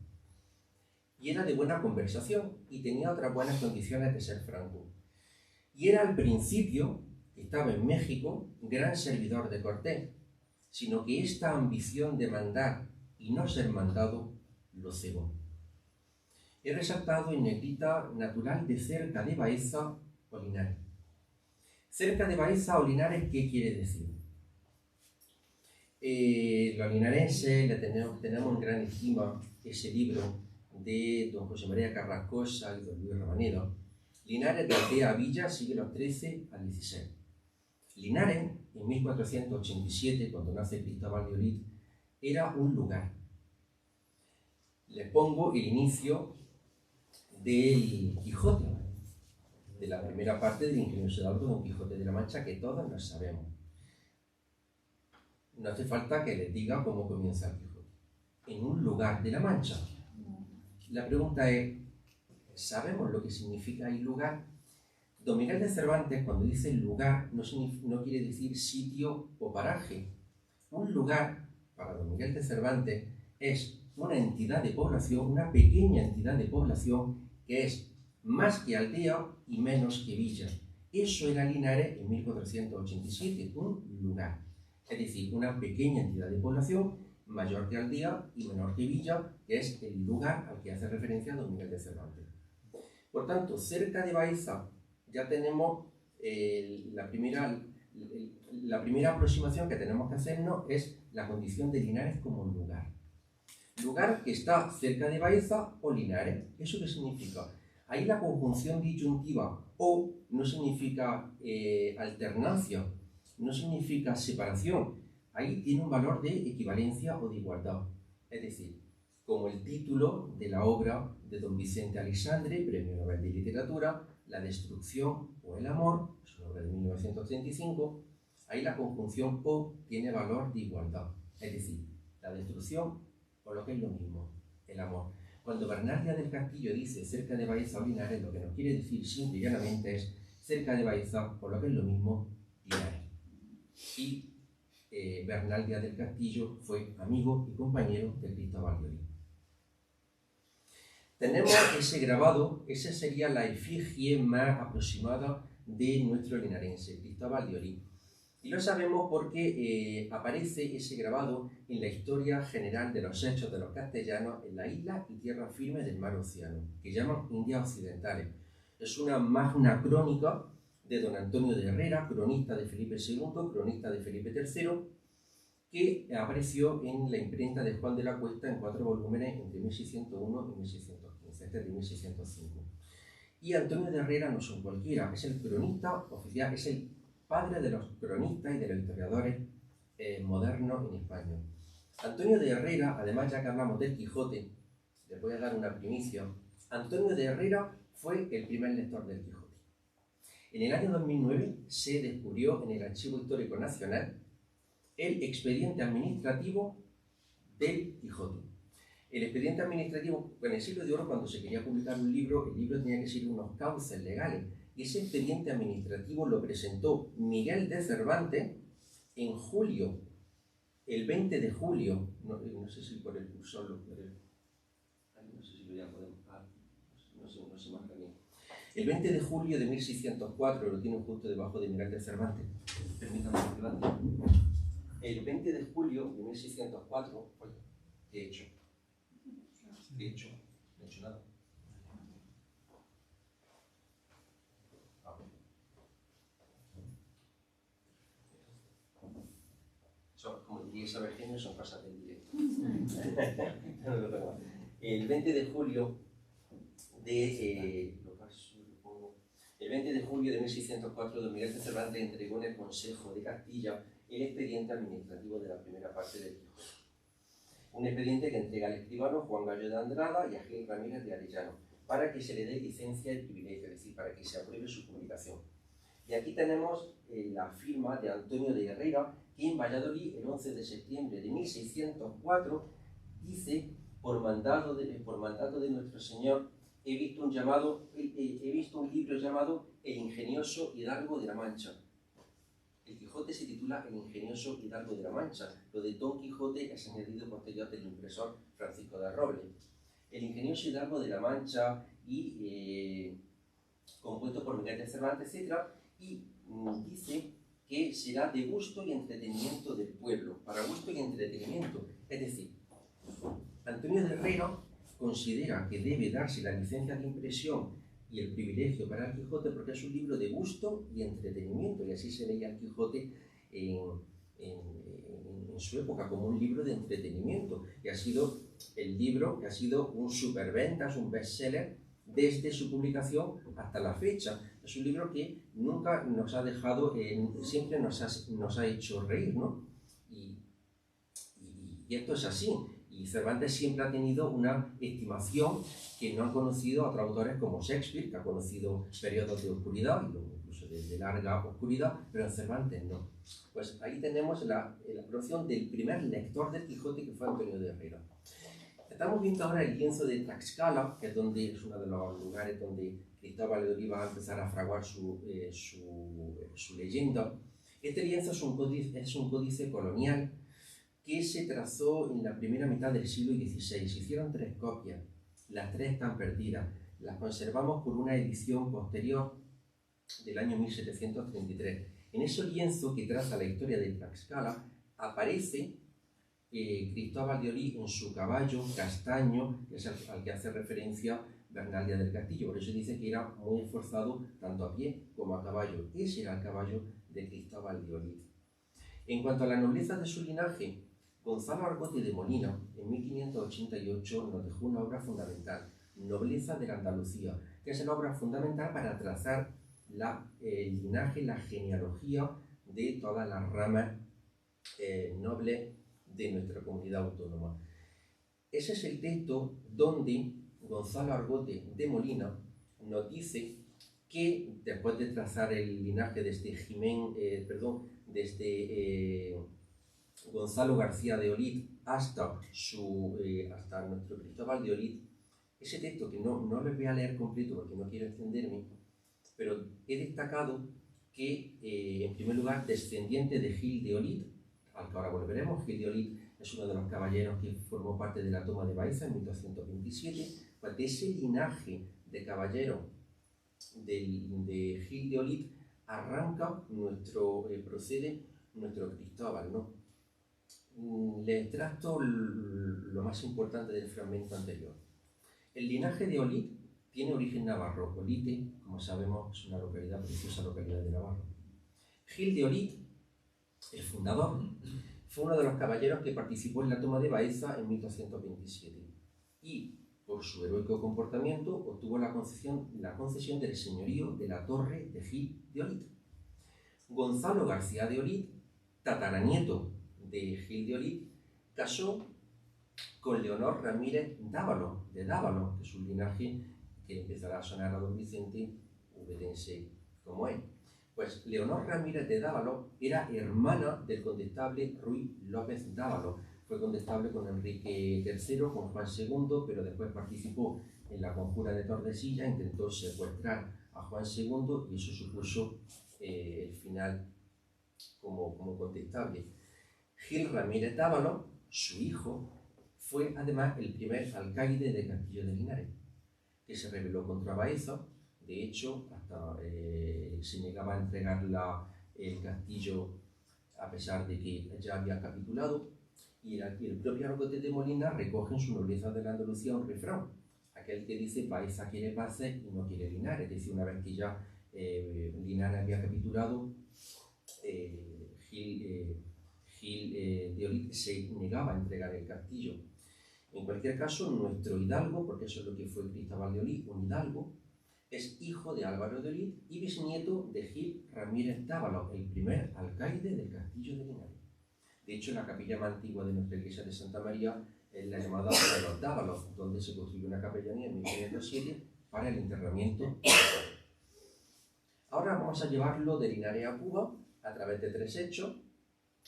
Y era de buena conversación, y tenía otras buenas condiciones de ser franco. Y era al principio, que estaba en México, gran servidor de Cortés, sino que esta ambición de mandar y no ser mandado lo cegó. he resaltado en negrita natural de cerca de Baeza o Linares. Cerca de Baeza o Linares, ¿qué quiere decir? Los linarenses le tenemos en gran estima ese libro de don José María Carrascosa y don Luis Rabanero. Linares de aldea a villa, siglos XIII al XVI. Linares, en 1487, cuando nace Cristóbal de Olid, era un lugar. Les pongo el inicio del Quijote, de la primera parte del ingenioso hidalgo Don Quijote de la Mancha, que todos nos sabemos. No hace falta que les diga cómo comienza el Quijote. En un lugar de la Mancha. La pregunta es, ¿sabemos lo que significa el lugar? Don Miguel de Cervantes, cuando dice lugar, no quiere decir sitio o paraje. Un lugar, para don Miguel de Cervantes, es una entidad de población, una pequeña entidad de población que es más que aldea y menos que villa. Eso era Linares en 1487, un lugar. Es decir, una pequeña entidad de población, mayor que aldea y menor que villa, que es el lugar al que hace referencia don Miguel de Cervantes. Por tanto, cerca de Baeza ya tenemos la primera aproximación que tenemos que hacernos es la condición de Linares como lugar. Lugar que está cerca de Baeza o Linares. ¿Eso qué significa? Ahí la conjunción disyuntiva o no significa alternancia, no significa separación. Ahí tiene un valor de equivalencia o de igualdad. Es decir, como el título de la obra de don Vicente Aleixandre, Premio Nobel de Literatura, La destrucción o el amor, es una obra de 1935, ahí la conjunción o tiene valor de igualdad. Es decir, la destrucción o lo que es lo mismo, el amor. Cuando Bernal Díaz del Castillo dice cerca de Baeza o Linares, lo que nos quiere decir simple y llanamente es cerca de Baeza o lo que es lo mismo, Linares. Y Bernal Díaz del Castillo fue amigo y compañero de Cristóbal de Olid. Tenemos ese grabado, esa sería la efigie más aproximada de nuestro linarense, Cristóbal de Olid. Y lo sabemos porque aparece ese grabado en la historia general de los hechos de los castellanos en la isla y tierra firme del mar Océano, que llaman Indias Occidentales. Es una magna crónica de don Antonio de Herrera, cronista de Felipe II, cronista de Felipe III, que apareció en la imprenta de Juan de la Cuesta en 4 volúmenes entre 1601 y 1615, este es de 1605. Y Antonio de Herrera no es un cualquiera, es el cronista oficial, es el padre de los cronistas y de los historiadores modernos en España. Antonio de Herrera, además ya que hablamos del Quijote, les voy a dar una primicia. Antonio de Herrera fue el primer lector del Quijote. En el año 2009 se descubrió en el Archivo Histórico Nacional el expediente administrativo del Quijote. El expediente administrativo, en el siglo de oro, cuando se quería publicar un libro, el libro tenía que seguir unos cauces legales. Y ese expediente administrativo lo presentó Miguel de Cervantes en julio, el 20 de julio, no sé si por el cursor lo puede, no sé si lo ya podemos, no se marca bien. El 20 de julio de 1604, lo tienen justo debajo de Miguel de Cervantes, permítanme adelante. El 20 de julio de 1604, ¿qué he hecho? No he hecho nada. Como diría Isabel Genio, son cosas del directo. El 20 de julio de... el 20 de julio de 1604, don Miguel de Cervantes entregó en el Consejo de Castilla el expediente administrativo de la primera parte del Quijote. Un expediente que entrega al escribano Juan Gallo de Andrada y a Gil Ramírez de Arellano, para que se le dé licencia y privilegio, es decir, para que se apruebe su publicación. Y aquí tenemos la firma de Antonio de Herrera, que en Valladolid, el 11 de septiembre de 1604, dice, por mandato de nuestro Señor, he visto un libro llamado El ingenioso hidalgo de la Mancha. El Quijote se titula El ingenioso hidalgo de la Mancha. Lo de Don Quijote es añadido posterior del impresor Francisco de Roble. El ingenioso hidalgo de la Mancha y compuesto por Miguel de Cervantes, etc. Y dice que será de gusto y entretenimiento del pueblo, para gusto y entretenimiento. Es decir, Antonio de Herrera considera que debe darse la licencia de impresión y el privilegio para el Quijote porque es un libro de gusto y entretenimiento, y así se leía el Quijote en su época, como un libro de entretenimiento, y ha sido el libro que ha sido un superventas, un bestseller desde su publicación hasta la fecha. Es un libro que nunca nos ha dejado, siempre nos ha hecho reír, ¿no? Y esto es así. Y Cervantes siempre ha tenido una estimación que no han conocido otros autores como Shakespeare, que ha conocido periodos de oscuridad, incluso de larga oscuridad, pero en Cervantes no. Pues ahí tenemos la aprobación del primer lector del Quijote, que fue Antonio de Herrera. Estamos viendo ahora el lienzo de Tlaxcala, que es uno de los lugares donde Cristóbal de Olid va a empezar a fraguar su leyenda. Este lienzo es un códice colonial que se trazó en la primera mitad del siglo XVI. Se hicieron 3 copias, las 3 están perdidas. Las conservamos por una edición posterior del año 1733. En ese lienzo que traza la historia de Tlaxcala aparece Cristóbal de Olid en su caballo castaño, que es al que hace referencia Bernal del Castillo. Por eso dice que era muy esforzado tanto a pie como a caballo. Ese era el caballo de Cristóbal de Olid. En cuanto a la nobleza de su linaje, Gonzalo Argote de Molina, en 1588, nos dejó una obra fundamental, Nobleza de la Andalucía, que es la obra fundamental para trazar el linaje, la genealogía de todas las ramas nobles de nuestra comunidad autónoma. Ese es el texto donde Gonzalo Argote de Molina nos dice que después de trazar el linaje desde Gonzalo García de Olid hasta nuestro Cristóbal de Olid, ese texto que no les voy a leer completo porque no quiero extenderme, pero he destacado que, en primer lugar, descendiente de Gil de Olid, al que ahora volveremos. Gil de Olid es uno de los caballeros que formó parte de la toma de Baeza en 1227. Pues de ese linaje de caballeros de Gil de Olid procede nuestro Cristóbal, ¿no? Le extracto lo más importante del fragmento anterior. El linaje de Olid tiene origen navarro. Olite, como sabemos, es una preciosa localidad de Navarra. Gil de Olid, el fundador, fue uno de los caballeros que participó en la toma de Baeza en 1227 y, por su heroico comportamiento, obtuvo la concesión del señorío de la Torre de Gil de Olid. Gonzalo García de Olid, tataranieto de Gil de Olid, casó con Leonor Ramírez Dávalo, de Dávalo, que es un linaje que empezará a sonar a don Vicente, ubetense como él. Pues Leonor Ramírez de Dávalo era hermana del condestable Ruy López Dávalo. Fue condestable con Enrique III, con Juan II, pero después participó en la conjura de Tordesillas, intentó secuestrar a Juan II y eso supuso el final como condestable. Gil Ramírez Dávalo, su hijo, fue además el primer alcaide de Castillo de Linares, que se rebeló contra Baeza. De hecho, hasta se negaba a entregar el castillo a pesar de que ya había capitulado, y el propio Argote de Molina recoge en su Nobleza de la Andalucía un refrán, aquel que dice: Baeza quiere paces y no quiere Linares. Es decir, una vez que ya Linares había capitulado, Gil de Olid se negaba a entregar el castillo. En cualquier caso, nuestro hidalgo, porque eso es lo que fue Cristóbal de Olid, un hidalgo, es hijo de Álvaro de Olid y bisnieto de Gil Ramírez Dávalo, el primer alcaide del Castillo de Linares. De hecho, la capilla más antigua de nuestra iglesia de Santa María es la llamada de los Dávalos, donde se construyó una capellanía en 1507 para el enterramiento. Ahora vamos a llevarlo de Linares a Cuba a través de 3 hechos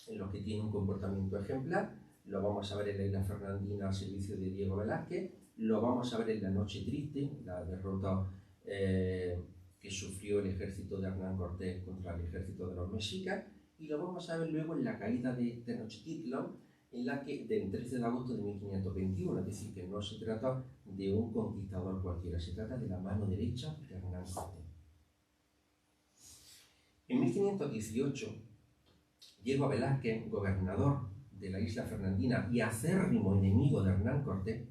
en los que tiene un comportamiento ejemplar. Lo vamos a ver en la isla Fernandina al servicio de Diego Velázquez, lo vamos a ver en la Noche Triste, la derrota que sufrió el ejército de Hernán Cortés contra el ejército de los mexicas, y lo vamos a ver luego en la caída de Tenochtitlan, del 13 de agosto de 1521, es decir, que no se trata de un conquistador cualquiera, se trata de la mano derecha de Hernán Cortés. En 1518, Diego Velázquez, gobernador de la isla Fernandina y acérrimo enemigo de Hernán Cortés,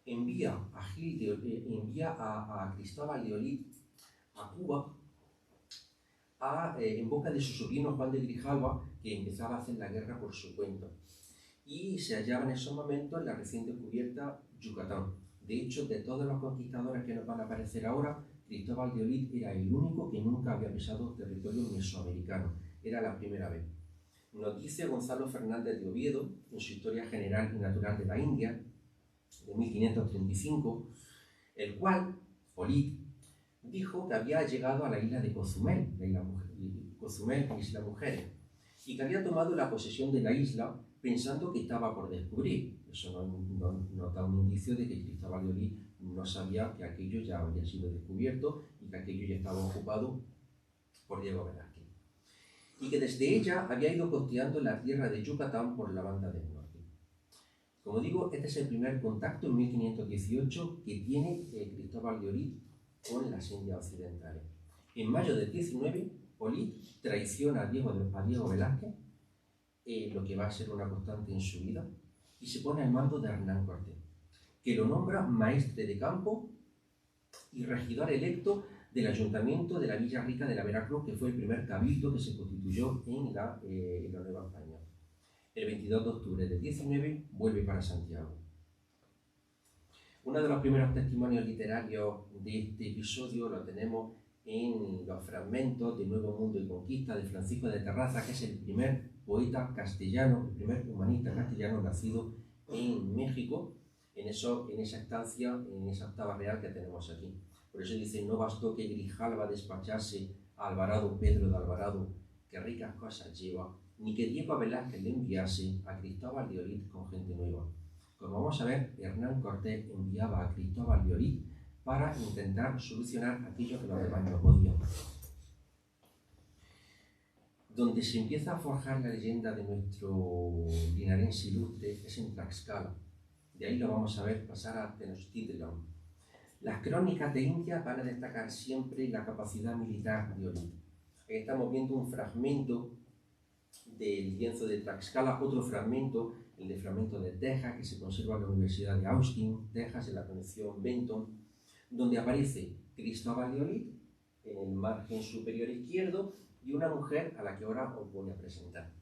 envía a Cristóbal de Olid a Cuba en boca de su sobrino Juan de Grijalva, que empezaba a hacer la guerra por su cuenta. Y se hallaba en esos momentos en la recién descubierta Yucatán. De hecho, de todos los conquistadores que nos van a aparecer ahora, Cristóbal de Olid era el único que nunca había pisado territorio mesoamericano. Era la primera vez. Nos dice Gonzalo Fernández de Oviedo, en su Historia General y Natural de la India, de 1535, el cual, Olid, dijo que había llegado a la isla de Cozumel, Isla Mujeres, y que había tomado la posesión de la isla pensando que estaba por descubrir. Eso nos da un indicio de que Cristóbal de Olid no sabía que aquello ya había sido descubierto y que aquello ya estaba ocupado por Diego Velázquez. Y que desde ella había ido costeando la tierra de Yucatán por la banda del norte. Como digo, este es el primer contacto en 1518 que tiene Cristóbal de Olid con las Indias Occidentales. En mayo del 19, Olid traiciona a Diego Velázquez, lo que va a ser una constante en su vida, y se pone al mando de Hernán Cortés, que lo nombra maestre de campo y regidor electo del ayuntamiento de la Villa Rica de la Veracruz, que fue el primer cabildo que se constituyó en la Nueva España. El 22 de octubre del 19 vuelve para Santiago. Uno de los primeros testimonios literarios de este episodio lo tenemos en los fragmentos de Nuevo Mundo y Conquista de Francisco de Terraza, que es el primer poeta castellano, el primer humanista castellano nacido en México, en esa estancia, en esa octava real que tenemos aquí. Por eso dice: no bastó que Grijalva despachase a Alvarado Pedro de Alvarado, que ricas cosas lleva, ni que Diego Velázquez le enviase a Cristóbal de Olid con gente nueva. Como vamos a ver, Hernán Cortés enviaba a Cristóbal de Olid para intentar solucionar aquello que los demás no podían. Donde se empieza a forjar la leyenda de nuestro linarense ilustre es en Tlaxcala. De ahí lo vamos a ver pasar a Tenochtitlan. Las crónicas de India van a destacar siempre la capacidad militar de Olid. Aquí estamos viendo un fragmento del lienzo de Tlaxcala, otro fragmento, el de fragmento de Texas, que se conserva en la Universidad de Austin, Texas, en la conexión Benton, donde aparece Cristóbal de Olid en el margen superior izquierdo y una mujer a la que ahora os voy a presentar.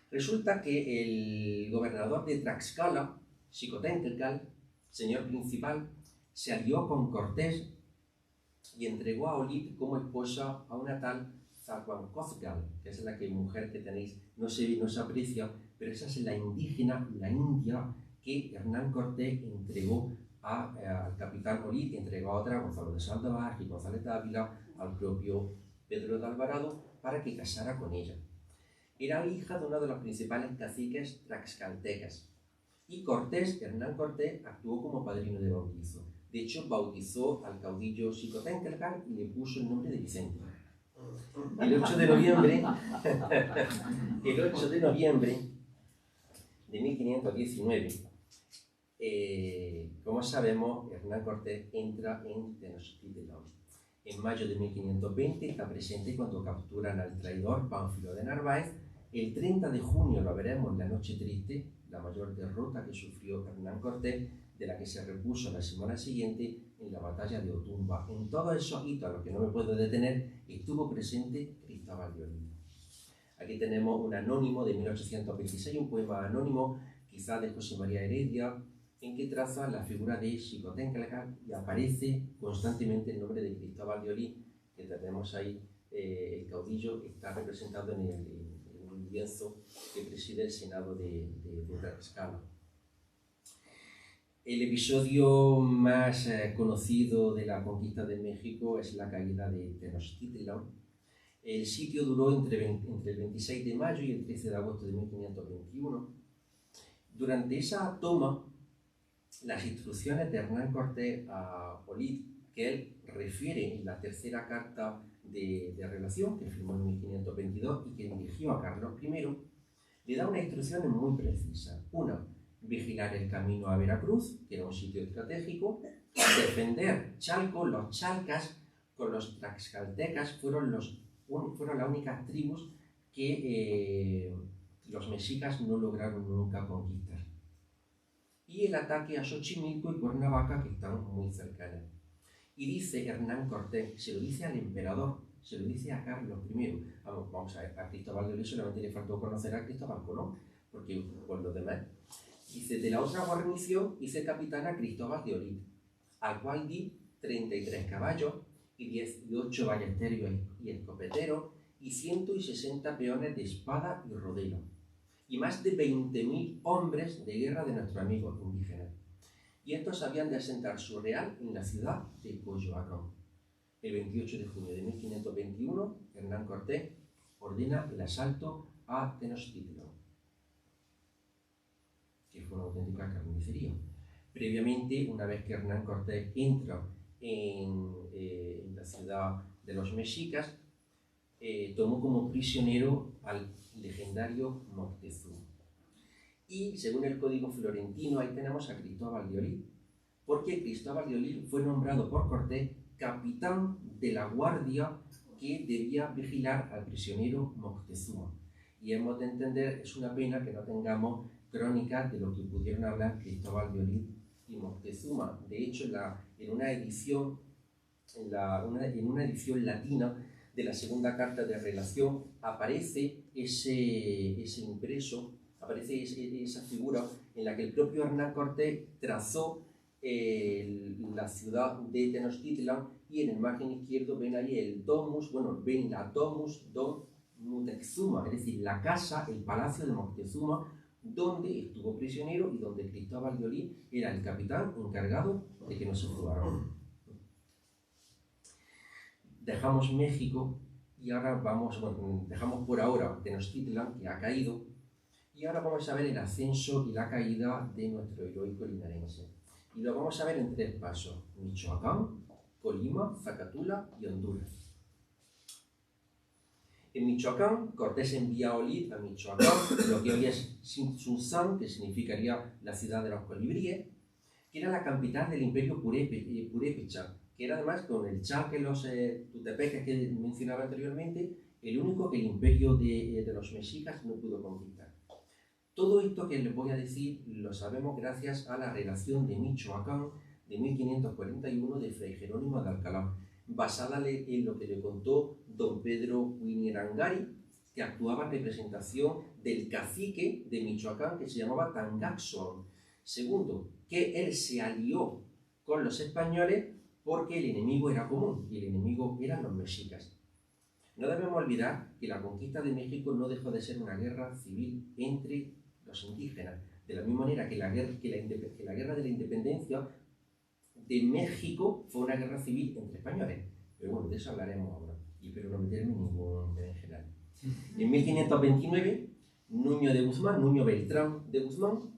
Resulta que el gobernador de Tlaxcala, Xicoténcatl, señor principal, se alió con Cortés y entregó a Olid como esposa a una tal Zacualcózcal, que es la mujer que tenéis, no se aprecia, pero esa es la indígena, la india, que Hernán Cortés entregó al capitán Olid, y entregó a otra, Gonzalo de Sandoval y González de Ávila, al propio Pedro de Alvarado, para que casara con ella. Era hija de uno de los principales caciques tlaxcaltecas. Y Cortés, Hernán Cortés, actuó como padrino de bautizo. De hecho, bautizó al caudillo Xicoténcatl y le puso el nombre de Vicente. El 8 de noviembre de 1519, como sabemos, Hernán Cortés entra en Tenochtitlan. En mayo de 1520 está presente cuando capturan al traidor Pánfilo de Narváez. El 30 de junio lo veremos, la noche triste, la mayor derrota que sufrió Hernán Cortés, de la que se repuso la semana siguiente en la batalla de Otumba. En todos esos hitos a los que no me puedo detener estuvo presente Cristóbal de Olid. Aquí tenemos un anónimo de 1826, un poema anónimo, quizá de José María Heredia, en que traza la figura de Xicoténcatl y aparece constantemente el nombre de Cristóbal de Olid, que tenemos ahí, el caudillo está representado en un lienzo que preside el Senado de Tlaxcala. El episodio más conocido de la conquista de México es la caída de Tenochtitlan. El sitio duró entre el 26 de mayo y el 13 de agosto de 1521. Durante esa toma, las instrucciones de Hernán Cortés a Olid, que él refiere en la tercera carta de relación que firmó en 1522 y que dirigió a Carlos I, le da unas instrucciones muy precisas. Una, vigilar el camino a Veracruz, que era un sitio estratégico, defender Chalco. Los chalcas con los tlaxcaltecas fueron las únicas tribus que los mexicas no lograron nunca conquistar. y el ataque a Xochimilco y Cuernavaca, que están muy cercanas. Y dice Hernán Cortés, se lo dice al emperador, se lo dice a Carlos I. Vamos a ver, a Cristóbal de Olid solamente le faltó conocer a Cristóbal Colón, porque por los demás. Dice, de la otra guarnición hice capitán a Cristóbal de Olid, al cual di 33 caballos y 18 ballesteros y escopeteros y 160 peones de espada y rodeo, y más de 20.000 hombres de guerra de nuestros amigos indígenas. Y estos habían de asentar su real en la ciudad de Coyoacán. El 28 de junio de 1521, Hernán Cortés ordena el asalto a Tenochtitlan, que fue una auténtica carnicería. Previamente, una vez que Hernán Cortés entra en la ciudad de los mexicas, tomó como prisionero al legendario Moctezuma. Y según el Código Florentino, ahí tenemos a Cristóbal de Olid, porque Cristóbal de Olid fue nombrado por Cortés capitán de la guardia que debía vigilar al prisionero Moctezuma. Y hemos de entender, es una pena que no tengamos crónicas de lo que pudieron hablar Cristóbal de Olid y Moctezuma. De hecho, en una edición latina de la segunda carta de relación aparece ese impreso, aparece esa figura en la que el propio Hernán Cortés trazó la ciudad de Tenochtitlan, y en el margen izquierdo ven ahí ven la Domus Dom Moctezuma, es decir, la casa, el palacio de Moctezuma, donde estuvo prisionero y donde Cristóbal de Olid era el capitán encargado de que no se fugaran. Dejamos México y ahora dejamos por ahora Tenochtitlan, que ha caído, y ahora vamos a ver el ascenso y la caída de nuestro heroico linarense. Y lo vamos a ver en 3 pasos: Michoacán, Colima, Zacatula y Honduras. En Michoacán, Cortés envía a Olid a Michoacán, lo que hoy es Tzintzuntzan, que significaría la ciudad de los colibríes, que era la capital del imperio purépecha, que era además, con el Chaque, los tutepeques que mencionaba anteriormente, el único que el imperio de los mexicas no pudo conquistar. Todo esto que les voy a decir lo sabemos gracias a la relación de Michoacán de 1541 de Fray Jerónimo de Alcalá, basada en lo que le contó don Pedro Huinirangari, que actuaba en representación del cacique de Michoacán, que se llamaba Tangaxon. Segundo, que él se alió con los españoles porque el enemigo era común, y el enemigo eran los mexicas. No debemos olvidar que la conquista de México no dejó de ser una guerra civil entre los indígenas, de la misma manera que la guerra de la independencia de México fue una guerra civil entre españoles. Pero bueno, de eso hablaremos ahora, y espero no meterme en ningún general. En 1529, Nuño Beltrán de Guzmán,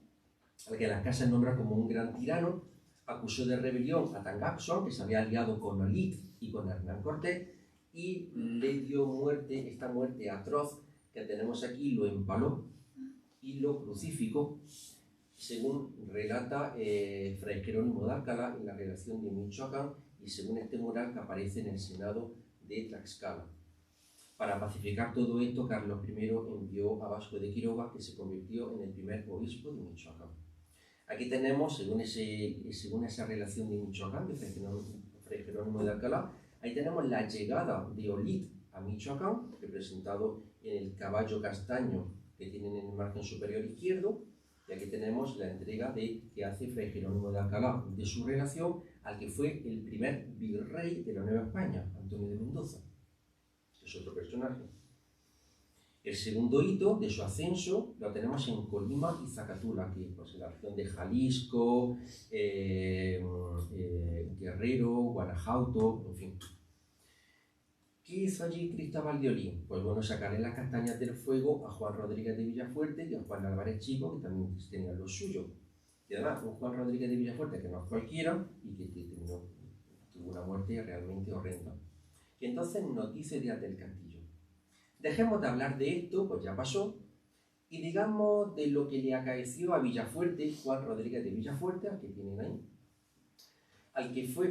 al que las casas nombran como un gran tirano, acusó de rebelión a Tangaxon, que se había aliado con Olid y con Hernán Cortés, y le dio muerte, esta muerte atroz que tenemos aquí, lo empaló y lo crucificó, según relata Fray Jerónimo de Alcalá en la relación de Michoacán, y según este mural que aparece en el Senado de Tlaxcala. Para pacificar todo esto, Carlos I envió a Vasco de Quiroga, que se convirtió en el primer obispo de Michoacán. Aquí tenemos, según esa relación de Michoacán, de Fray Jerónimo de Alcalá, ahí tenemos la llegada de Olid a Michoacán, representado en el caballo castaño que tienen en el margen superior izquierdo, y aquí tenemos la entrega que hace Fray Jerónimo de Alcalá de su relación al que fue el primer virrey de la Nueva España, Antonio de Mendoza, que es otro personaje. El segundo hito de su ascenso lo tenemos en Colima y Zacatula, que pues, en la región de Jalisco, Guerrero, Guanajuato, en fin. ¿Qué hizo allí Cristóbal de Olid? Pues bueno, sacarle las castañas del fuego a Juan Rodríguez de Villafuerte y a Juan Álvarez Chico, que también tenían lo suyo. Y además, un Juan Rodríguez de Villafuerte que no es cualquiera y que tuvo una muerte realmente horrenda. Y entonces noticias del castillo. Dejemos de hablar de esto, pues ya pasó, y digamos de lo que le acaeció a Villafuerte, Juan Rodríguez de Villafuerte, al que tienen ahí, el que fue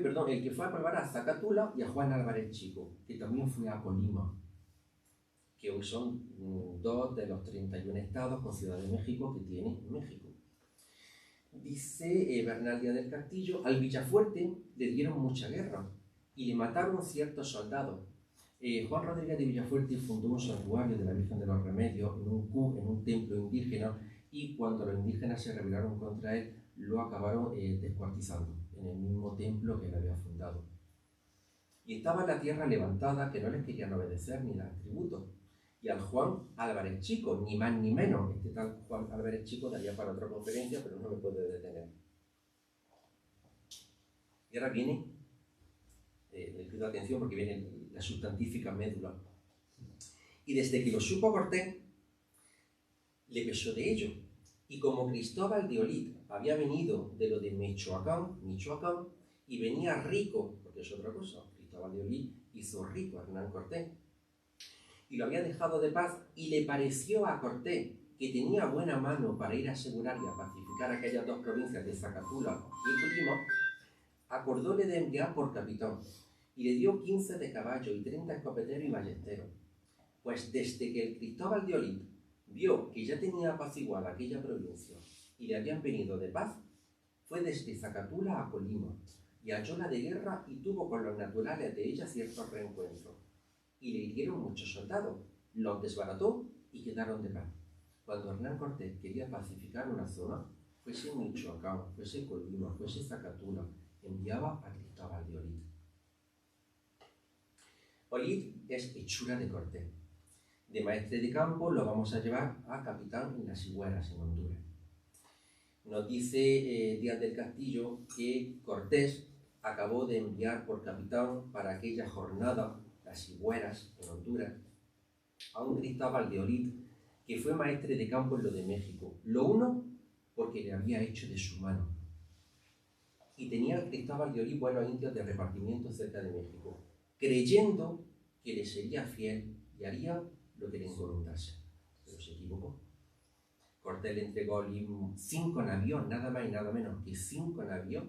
a probar a Zacatula, y a Juan Álvarez Chico, que también fue a Colima, que hoy son 2 de los 31 estados con Ciudad de México que tiene México. Dice Bernal Díaz del Castillo, al Villafuerte le dieron mucha guerra y le mataron ciertos soldados. Juan Rodríguez de Villafuerte fundó un santuario de la Virgen de los Remedios en un templo indígena, y cuando los indígenas se rebelaron contra él, lo acabaron descuartizando en el mismo templo que él había fundado. Y estaba la tierra levantada, que no les querían obedecer ni dar tributo. Y al Juan Álvarez Chico, ni más ni menos, este tal Juan Álvarez Chico daría para otra conferencia, pero no me puede detener. Y ahora viene, le pido atención porque viene la sustantífica médula. Y desde que lo supo Cortés, le pesó de ello. Y como Cristóbal de Olid había venido de lo de Michoacán, y venía rico, porque es otra cosa, Cristóbal de Olid hizo rico a Hernán Cortés, y lo había dejado de paz, y le pareció a Cortés que tenía buena mano para ir a asegurar y a pacificar aquellas dos provincias de Zacatula y Colima, acordóle de enviar por capitán, y le dio 15 de caballo y 30 escopeteros y ballesteros. Pues desde que el Cristóbal de Olid vio que ya tenía apaciguada aquella provincia y le habían venido de paz, fue desde Zacatula a Colima, y hallóla de guerra y tuvo con los naturales de ella ciertos reencuentros. Y le hirieron muchos soldados, los desbarató y quedaron de paz. Cuando Hernán Cortés quería pacificar una zona, fuese Michoacán, fuese Colima, fuese Zacatula, enviaba a Cristóbal de Olid. Olid es hechura de Cortés. De maestre de campo lo vamos a llevar a capitán en las Higueras, en Honduras. Nos dice Díaz del Castillo que Cortés acabó de enviar por capitán para aquella jornada, las Higueras, en Honduras, a un Cristóbal de Olid que fue maestre de campo en lo de México. Lo uno, porque le había hecho de su mano. Y tenía el Cristóbal de Olid buenos indios de repartimiento cerca de México, creyendo que le sería fiel y haría lo que le encomendase. Pero se equivocó. Cortés le entregó a Olid 5 navíos, nada más y nada menos que 5 navíos,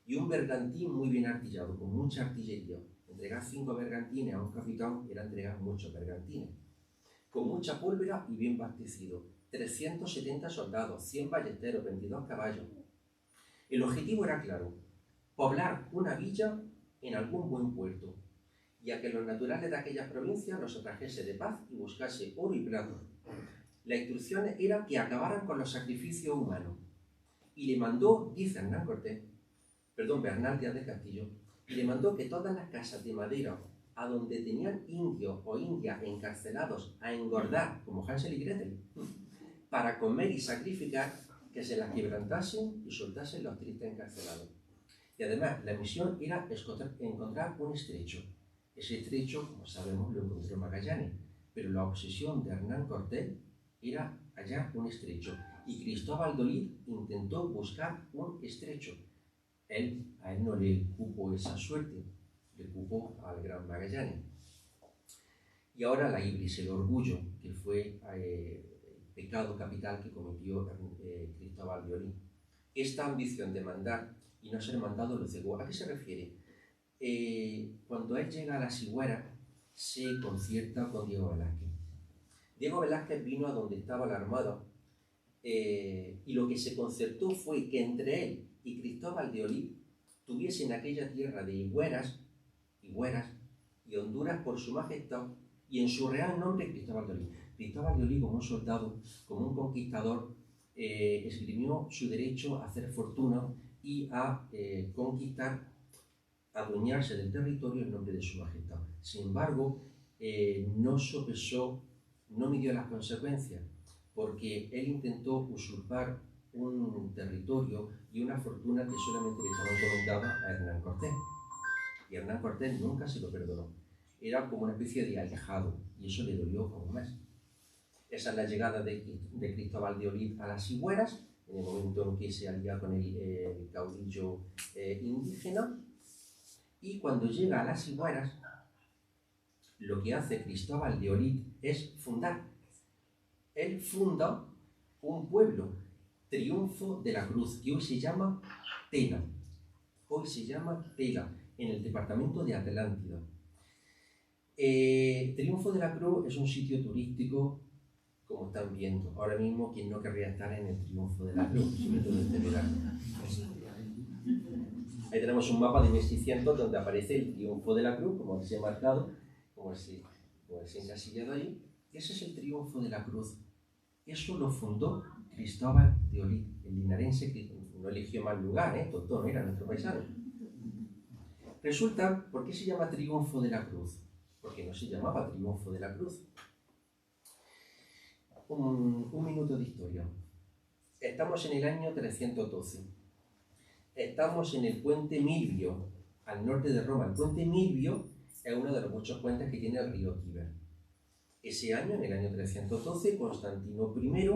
y un bergantín muy bien artillado, con mucha artillería. Entregar 5 bergantines a un capitán era entregar muchos bergantines, con mucha pólvora y bien abastecido. 370 soldados, 100 ballesteros, 22 caballos. El objetivo era claro: poblar una villa en algún buen puerto, y a que los naturales de aquellas provincias los atrajese de paz y buscase oro y plata. La instrucción era que acabaran con los sacrificios humanos. Y le mandó, dice Bernal Díaz del Castillo, y le mandó que todas las casas de madera a donde tenían indios o indias encarcelados a engordar, como Hansel y Gretel, para comer y sacrificar, que se las quebrantasen y soltasen los tristes encarcelados. Y además, la misión era encontrar un estrecho. Ese estrecho, como sabemos, lo encontró Magallanes, pero la obsesión de Hernán Cortés era hallar un estrecho. Y Cristóbal de Olid intentó buscar un estrecho. A él no le cupo esa suerte, le cupo al gran Magallanes. Y ahora la ibris, el orgullo, que fue el pecado capital que cometió Cristóbal de Olid. Esta ambición de mandar y no ser mandado lo cegó. ¿A qué se refiere? Cuando él llega a las Higueras, se concierta con Diego Velázquez. Diego Velázquez vino a donde estaba la armada, y lo que se concertó fue que entre él y Cristóbal de Olid tuviesen aquella tierra de Higueras y Honduras por su majestad, y en su real nombre Cristóbal de Olid. Cristóbal de Olid, como un soldado, como un conquistador, esgrimió su derecho a hacer fortuna y a conquistar, adueñarse del territorio en nombre de su majestad. Sin embargo, no sopesó, no midió las consecuencias, porque él intentó usurpar un territorio y una fortuna que solamente le estaban encomendadas a Hernán Cortés. Y Hernán Cortés nunca se lo perdonó. Era como una especie de alejado, y eso le dolió como más. Esa es la llegada de Cristóbal de Olid a las Higueras, en el momento en que se alía con el caudillo indígena. Y cuando llega a las Higueras, lo que hace Cristóbal de Olid es fundar. Él funda un pueblo, Triunfo de la Cruz, que hoy se llama Tela. Hoy se llama Tela, en el departamento de Atlántida. Triunfo de la Cruz es un sitio turístico como están viendo. Ahora mismo, ¿quién no querría estar en el triunfo de la cruz, sobre todo este verano? Ahí tenemos un mapa de 1600 donde aparece el triunfo de la cruz, como se ha marcado, como se encasillado ahí. Ese es el triunfo de la cruz. Eso lo fundó Cristóbal de Olid, el linarense, que no eligió mal lugar, tonto, no era nuestro paisano. Resulta, ¿por qué se llama triunfo de la cruz? Porque no se llamaba triunfo de la cruz. Un minuto de historia. Estamos en el año 312. Estamos en el puente Milvio, al norte de Roma. El puente Milvio es uno de los muchos puentes que tiene el río Tíber. Ese año, en el año 312, Constantino I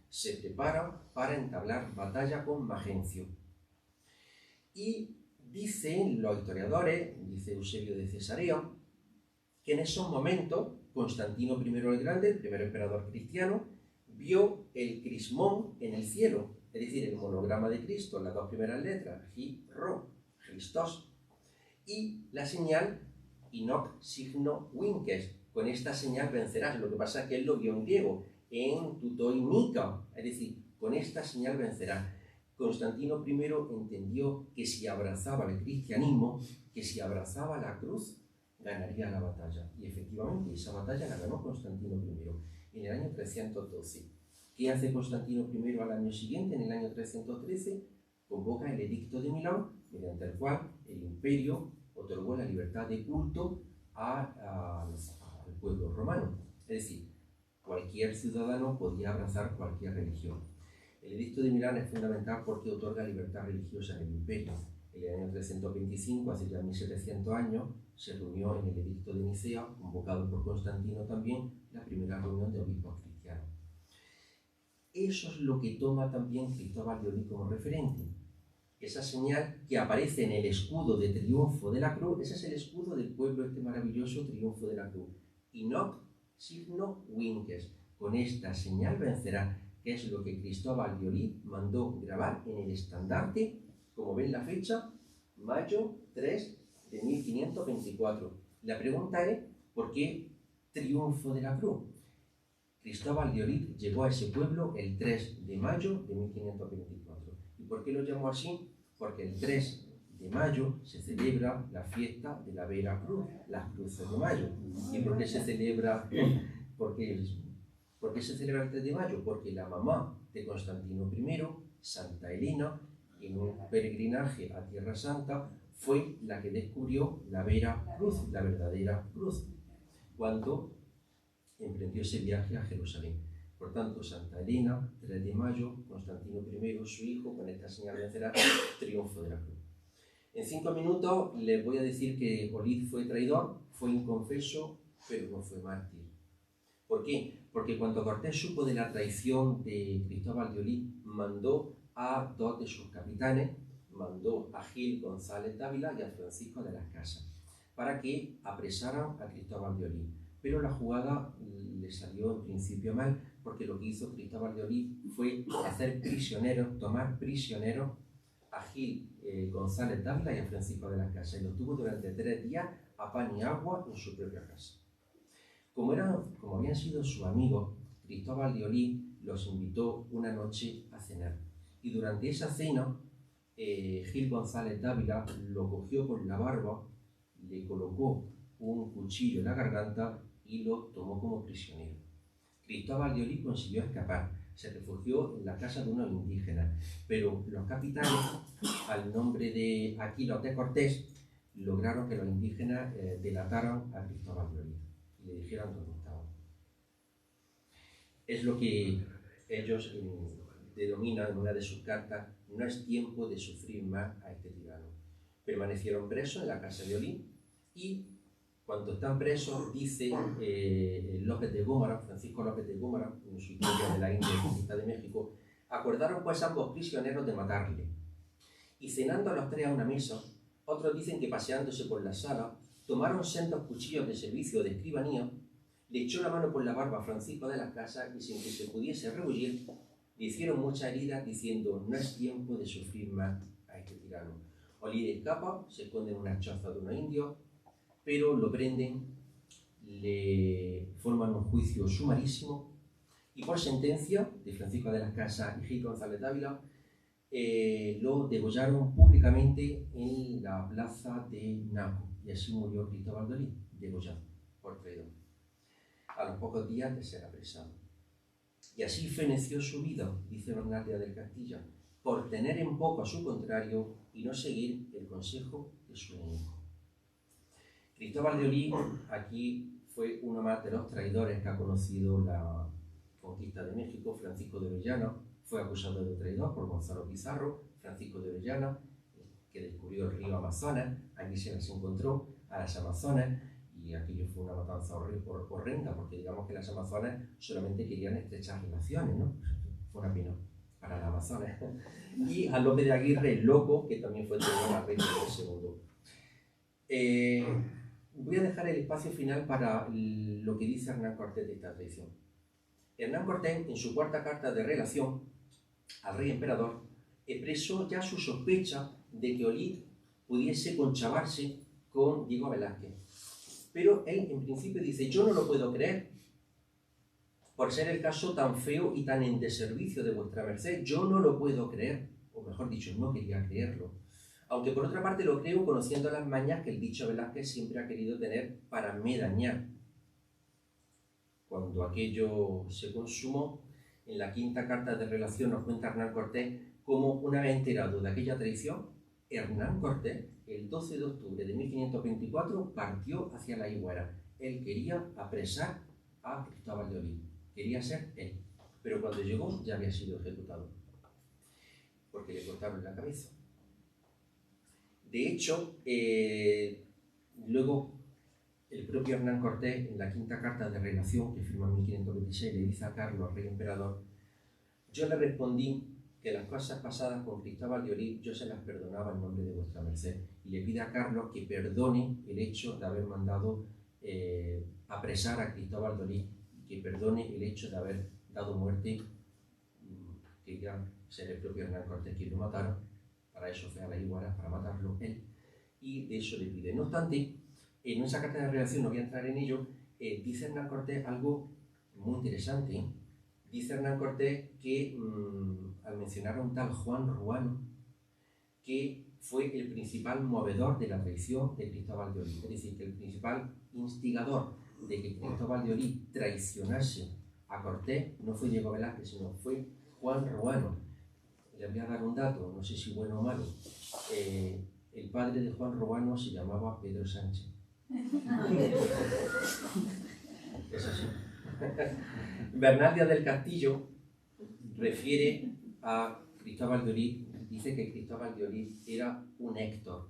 se prepara para entablar batalla con Magencio. Y dicen los historiadores, dice Eusebio de Cesarea, que en esos momentos Constantino I el Grande, el primer emperador cristiano, vio el crismón en el cielo, es decir, el monograma de Cristo, las dos primeras letras, Hi-Ro, Christos, y la señal Inoc signo Winques. Con esta señal vencerás. Lo que pasa es que él lo vio en griego, en Tutoinica, es decir, con esta señal vencerás. Constantino I entendió que si abrazaba el cristianismo, que si abrazaba la cruz, ganaría la batalla. Y efectivamente, esa batalla la ganó Constantino I en el año 312. ¿Qué hace Constantino I al año siguiente, en el año 313? Convoca el Edicto de Milán, mediante el cual el imperio otorgó la libertad de culto al pueblo romano. Es decir, cualquier ciudadano podía abrazar cualquier religión. El Edicto de Milán es fundamental porque otorga libertad religiosa en el imperio. En el año 325, hace ya 1700 años, se reunió en el Edicto de Nicea, convocado por Constantino también, la primera reunión de obispos cristianos. Eso es lo que toma también Cristóbal de Olid como referente. Esa señal que aparece en el escudo de triunfo de la cruz, ese es el escudo del pueblo este maravilloso, triunfo de la cruz. Inoc signo Winques. Con esta señal vencerá, que es lo que Cristóbal de Olid mandó grabar en el estandarte, como ven la fecha, mayo 3 de 1524. La pregunta es, ¿por qué triunfo de la cruz? Cristóbal de Olid llegó a ese pueblo el 3 de mayo de 1524. ¿Y por qué lo llamó así? Porque el 3 de mayo se celebra la fiesta de la Vera Cruz, las cruces de mayo. ¿Y por qué se celebra? ¿Por qué se celebra el 3 de mayo? Porque la mamá de Constantino I, Santa Elena, en un peregrinaje a Tierra Santa, fue la que descubrió la Vera Cruz, la verdadera cruz, cuando emprendió ese viaje a Jerusalén. Por tanto, Santa Elena, 3 de mayo, Constantino I, su hijo, con esta señal vencerá, triunfo de la cruz. En 5 minutos les voy a decir que Olid fue traidor, fue inconfeso, pero no fue mártir. ¿Por qué? Porque cuando Cortés supo de la traición de Cristóbal de Olid, mandó a 2 de sus capitanes, mandó a Gil González Dávila y a Francisco de las Casas, para que apresaran a Cristóbal de Olid. Pero la jugada le salió en principio mal, porque lo que hizo Cristóbal de Olid fue hacer prisioneros, tomar prisioneros a Gil González Dávila y a Francisco de las Casas, y los tuvo durante 3 días a pan y agua en su propia casa. Como habían sido sus amigos, Cristóbal de Olid los invitó una noche a cenar. Y durante esa cena, Gil González Dávila lo cogió por la barba, le colocó un cuchillo en la garganta y lo tomó como prisionero. Cristóbal de Olid consiguió escapar, se refugió en la casa de unos indígenas, pero los capitanes, al nombre de Aquiles de Cortés, lograron que los indígenas delataran a Cristóbal de Olid y le dijeran dónde estaban. Es lo que ellos denominan en una de sus cartas: no es tiempo de sufrir más a este tirano. Permanecieron presos en la casa de Olid y cuando están presos, dice López de Gómara, Francisco López de Gómara, en su historia de la India y Conquista de México, acordaron pues ambos prisioneros de matarle. Y cenando los 3 a una mesa, otros dicen que paseándose por la sala, tomaron sendos cuchillos de servicio de escribanía, le echó la mano por la barba a Francisco de las Casas y sin que se pudiese rebullir, le hicieron muchas heridas diciendo: no es tiempo de sufrir más a este tirano. Olid escapa, se esconde en una choza de unos indios, pero lo prenden, le forman un juicio sumarísimo, y por sentencia de Francisco de las Casas y Gil González Dávila, lo degollaron públicamente en la plaza de Naco, y así murió Cristóbal de Olid, degollado por traidor, a los pocos días de ser apresado. Y así feneció su vida, dice Bernardia del Castillo, por tener en poco a su contrario y no seguir el consejo de su enemigo. Cristóbal de Olid aquí fue uno más de los traidores que ha conocido la conquista de México. Francisco de Orellana fue acusado de traidor por Gonzalo Pizarro. Francisco de Orellana, que descubrió el río Amazonas, aquí se las encontró a las Amazonas, y aquello fue una matanza horrenda, porque digamos que las Amazonas solamente querían estrechar relaciones, ¿no? Fue una pena para las Amazonas. Y a López de Aguirre, el loco, que también fue traidor al rey Felipe II. Voy a dejar el espacio final para lo que dice Hernán Cortés de esta traición. Hernán Cortés, en su cuarta carta de relación al rey emperador, expresó ya su sospecha de que Olid pudiese conchavarse con Diego Velázquez. Pero él, en principio, dice: yo no lo puedo creer, por ser el caso tan feo y tan en deservicio de vuestra merced. Yo no lo puedo creer, o mejor dicho, no quería creerlo. Aunque por otra parte lo creo, conociendo las mañas que el dicho Velázquez siempre ha querido tener para me dañar. Cuando aquello se consumó, en la quinta carta de relación nos cuenta Hernán Cortés cómo, una vez enterado de aquella traición, Hernán Cortés, el 12 de octubre de 1524, partió hacia la Higuera. Él quería apresar a Cristóbal de Olid, quería ser él, pero cuando llegó ya había sido ejecutado, porque le cortaron la cabeza. De hecho, luego el propio Hernán Cortés, en la quinta carta de relación que firma en 1526, le dice a Carlos, rey emperador: yo le respondí que las cosas pasadas con Cristóbal de Olid yo se las perdonaba en nombre de vuestra merced, y le pide a Carlos que perdone el hecho de haber mandado apresar a Cristóbal de Olid, que perdone el hecho de haber dado muerte, que ya ser el propio Hernán Cortés quien lo matara. Para eso fue a la Higuera, para matarlo él, y de eso le pide. No obstante, en esa carta de relación, no voy a entrar en ello, dice Hernán Cortés algo muy interesante. Dice Hernán Cortés que al mencionar a un tal Juan Ruano, que fue el principal movedor de la traición de Cristóbal de Olid, es decir, que el principal instigador de que Cristóbal de Olid traicionase a Cortés no fue Diego Velázquez, sino fue Juan Ruano. Les voy a dar un dato, no sé si bueno o malo. El padre de Juan Ruano se llamaba Pedro Sánchez. Es así. Bernardia del Castillo refiere a Cristóbal de Olid, dice que Cristóbal de Olid era un Héctor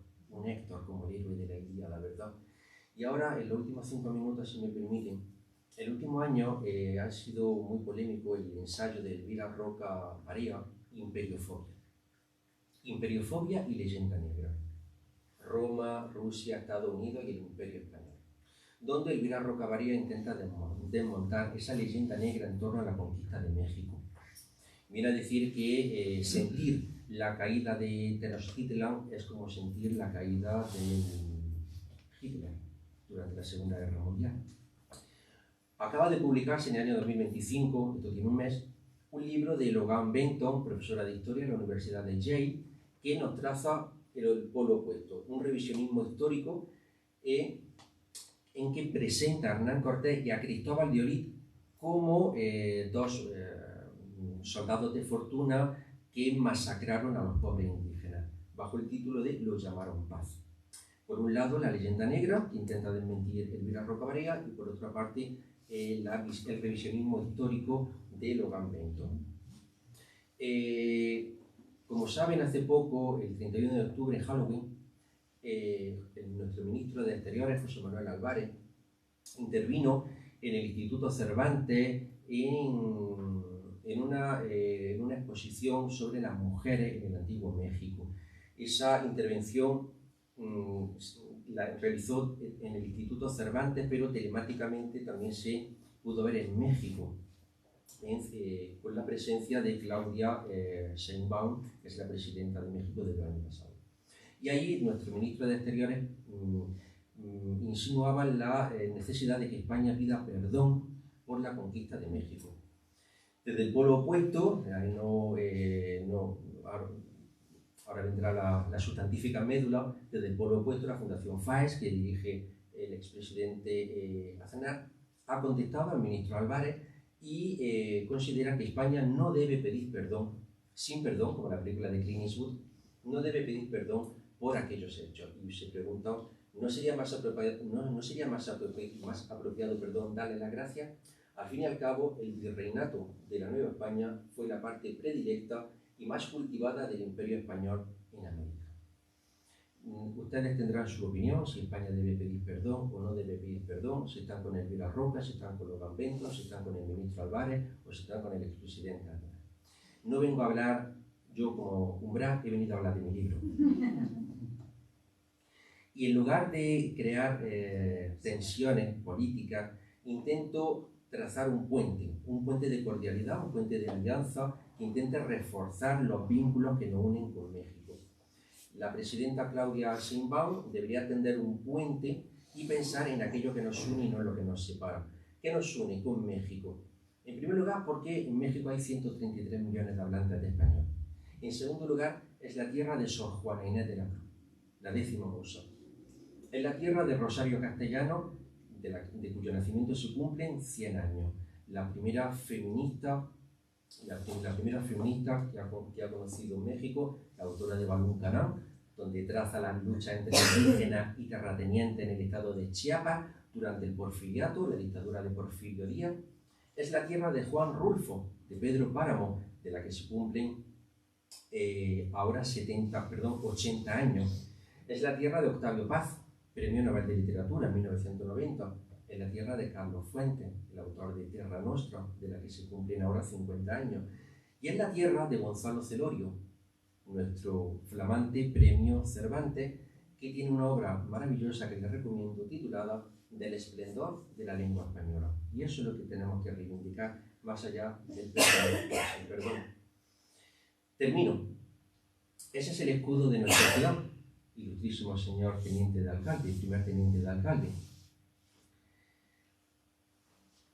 como el héroe de la Ilíada, verdad. Y ahora, en los últimos 5 minutos, si me permiten, el último año ha sido muy polémico el ensayo de Elvira Roca Barea, Imperiofobia y leyenda negra. Roma, Rusia, Estados Unidos y el Imperio Español, donde Elvira Roca Barea intenta desmontar esa leyenda negra en torno a la conquista de México. Viene a decir que sentir la caída de Tenochtitlan es como sentir la caída de Hitler durante la Segunda Guerra Mundial. Acaba de publicarse en el año 2025, esto tiene un mes, un libro de Logan Benton, profesora de Historia en la Universidad de Yale, que nos traza el polo opuesto, un revisionismo histórico en que presenta a Hernán Cortés y a Cristóbal de Olid como dos soldados de fortuna que masacraron a los pobres indígenas, bajo el título de Los llamaron paz. Por un lado, la leyenda negra, que intenta desmentir Elvira Roca Barea, y por otra parte, el revisionismo histórico de Logan Benton. Como saben, hace poco, el 31 de octubre, en Halloween, nuestro ministro de Exteriores, José Manuel Álvarez, intervino en el Instituto Cervantes en una exposición sobre las mujeres en el Antiguo México. Esa intervención la realizó en el Instituto Cervantes, pero telemáticamente también se pudo ver en México, con la presencia de Claudia Sheinbaum, que es la presidenta de México del año pasado. Y ahí nuestro ministro de Exteriores insinuaba la necesidad de que España pida perdón por la conquista de México. Desde el polo opuesto, ahora vendrá la sustantífica médula, desde el polo opuesto, la Fundación FAES, que dirige el expresidente Aznar, ha contestado al ministro Álvarez y considera que España no debe pedir perdón, sin perdón, como la película de Clint Eastwood, no debe pedir perdón por aquellos hechos. Y se pregunta, ¿no sería más apropiado, darle las gracias? Al fin y al cabo, el virreinato de la Nueva España fue la parte predilecta y más cultivada del Imperio Español en América. Ustedes tendrán su opinión, si España debe pedir perdón o no debe pedir perdón, si están con Elvira Roca, si están con los Gambentos, si están con el ministro Álvarez o si están con el expresidente Álvarez. No vengo a hablar, yo como Umbral, he venido a hablar de mi libro. Y en lugar de crear tensiones políticas, intento trazar un puente de cordialidad, un puente de alianza, que intente reforzar los vínculos que nos unen con México. La presidenta Claudia Sheinbaum debería tender un puente y pensar en aquello que nos une y no en lo que nos separa. ¿Qué nos une con México? En primer lugar, porque en México hay 133 millones de hablantes de español. En segundo lugar, es la tierra de Sor Juana Inés de la Cruz, la 10ª musa. Es la tierra de Rosario Castellano, de cuyo nacimiento se cumplen 100 años. La primera feminista que ha conocido México, la autora de Balún Canán, donde traza la lucha entre indígenas y terratenientes en el estado de Chiapas durante el porfiriato, la dictadura de Porfirio Díaz. Es la tierra de Juan Rulfo, de Pedro Páramo, de la que se cumplen ahora 80 años. Es la tierra de Octavio Paz, Premio Nobel de Literatura en 1990. Es la tierra de Carlos Fuentes, el autor de Terra Nostra, de la que se cumplen ahora 50 años. Y es la tierra de Gonzalo Celorio, nuestro flamante Premio Cervantes, que tiene una obra maravillosa que les recomiendo, titulada Del esplendor de la lengua española. Y eso es lo que tenemos que reivindicar, más allá del perdón. Termino. Ese es el escudo de nuestra ciudad, ilustrísimo señor teniente de alcalde, primer teniente de alcalde.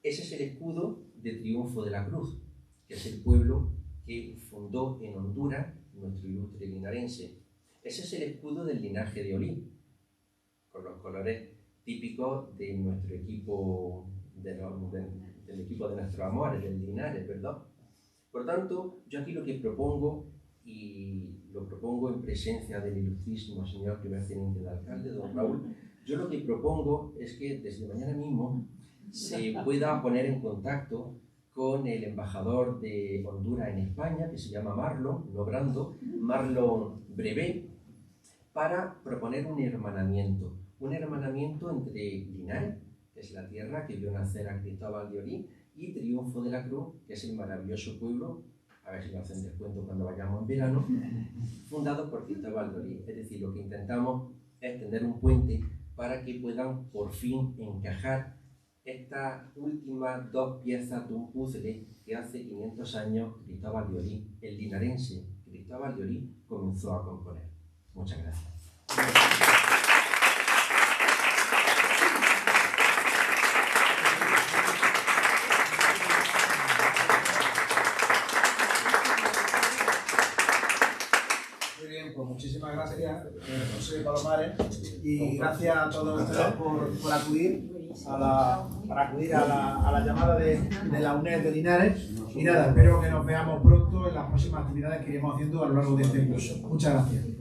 Ese es el escudo de Triunfo de la Cruz, que es el pueblo que fundó en Honduras nuestro ilustre linarense. Ese es el escudo del linaje de Olí, con los colores típicos de nuestro equipo, del equipo de nuestros amores, del Linares, ¿verdad? Por tanto, yo aquí lo que propongo, y lo propongo en presencia del ilustrísimo señor primer teniente de alcalde, don Raúl, yo lo que propongo es que desde mañana mismo se pueda poner en contacto con el embajador de Honduras en España, que se llama Marlon, no Brando, Marlon Brevé, para proponer un hermanamiento entre Linares, que es la tierra que vio nacer a Cristóbal de Olí, y Triunfo de la Cruz, que es el maravilloso pueblo, a ver si me hacen descuento cuando vayamos en verano, fundado por Cristóbal de Olí. Es decir, lo que intentamos es tender un puente para que puedan por fin encajar estas últimas dos piezas de un puzzle que hace 500 años Cristóbal de Olí, el linarense Cristóbal de Olí, comenzó a componer. Muchas gracias. Pues muchísimas gracias, José Palomares, y gracias a todos ustedes por acudir a la llamada de la UNED de Linares. Y nada, espero que nos veamos pronto en las próximas actividades que iremos haciendo a lo largo de este curso. Muchas gracias.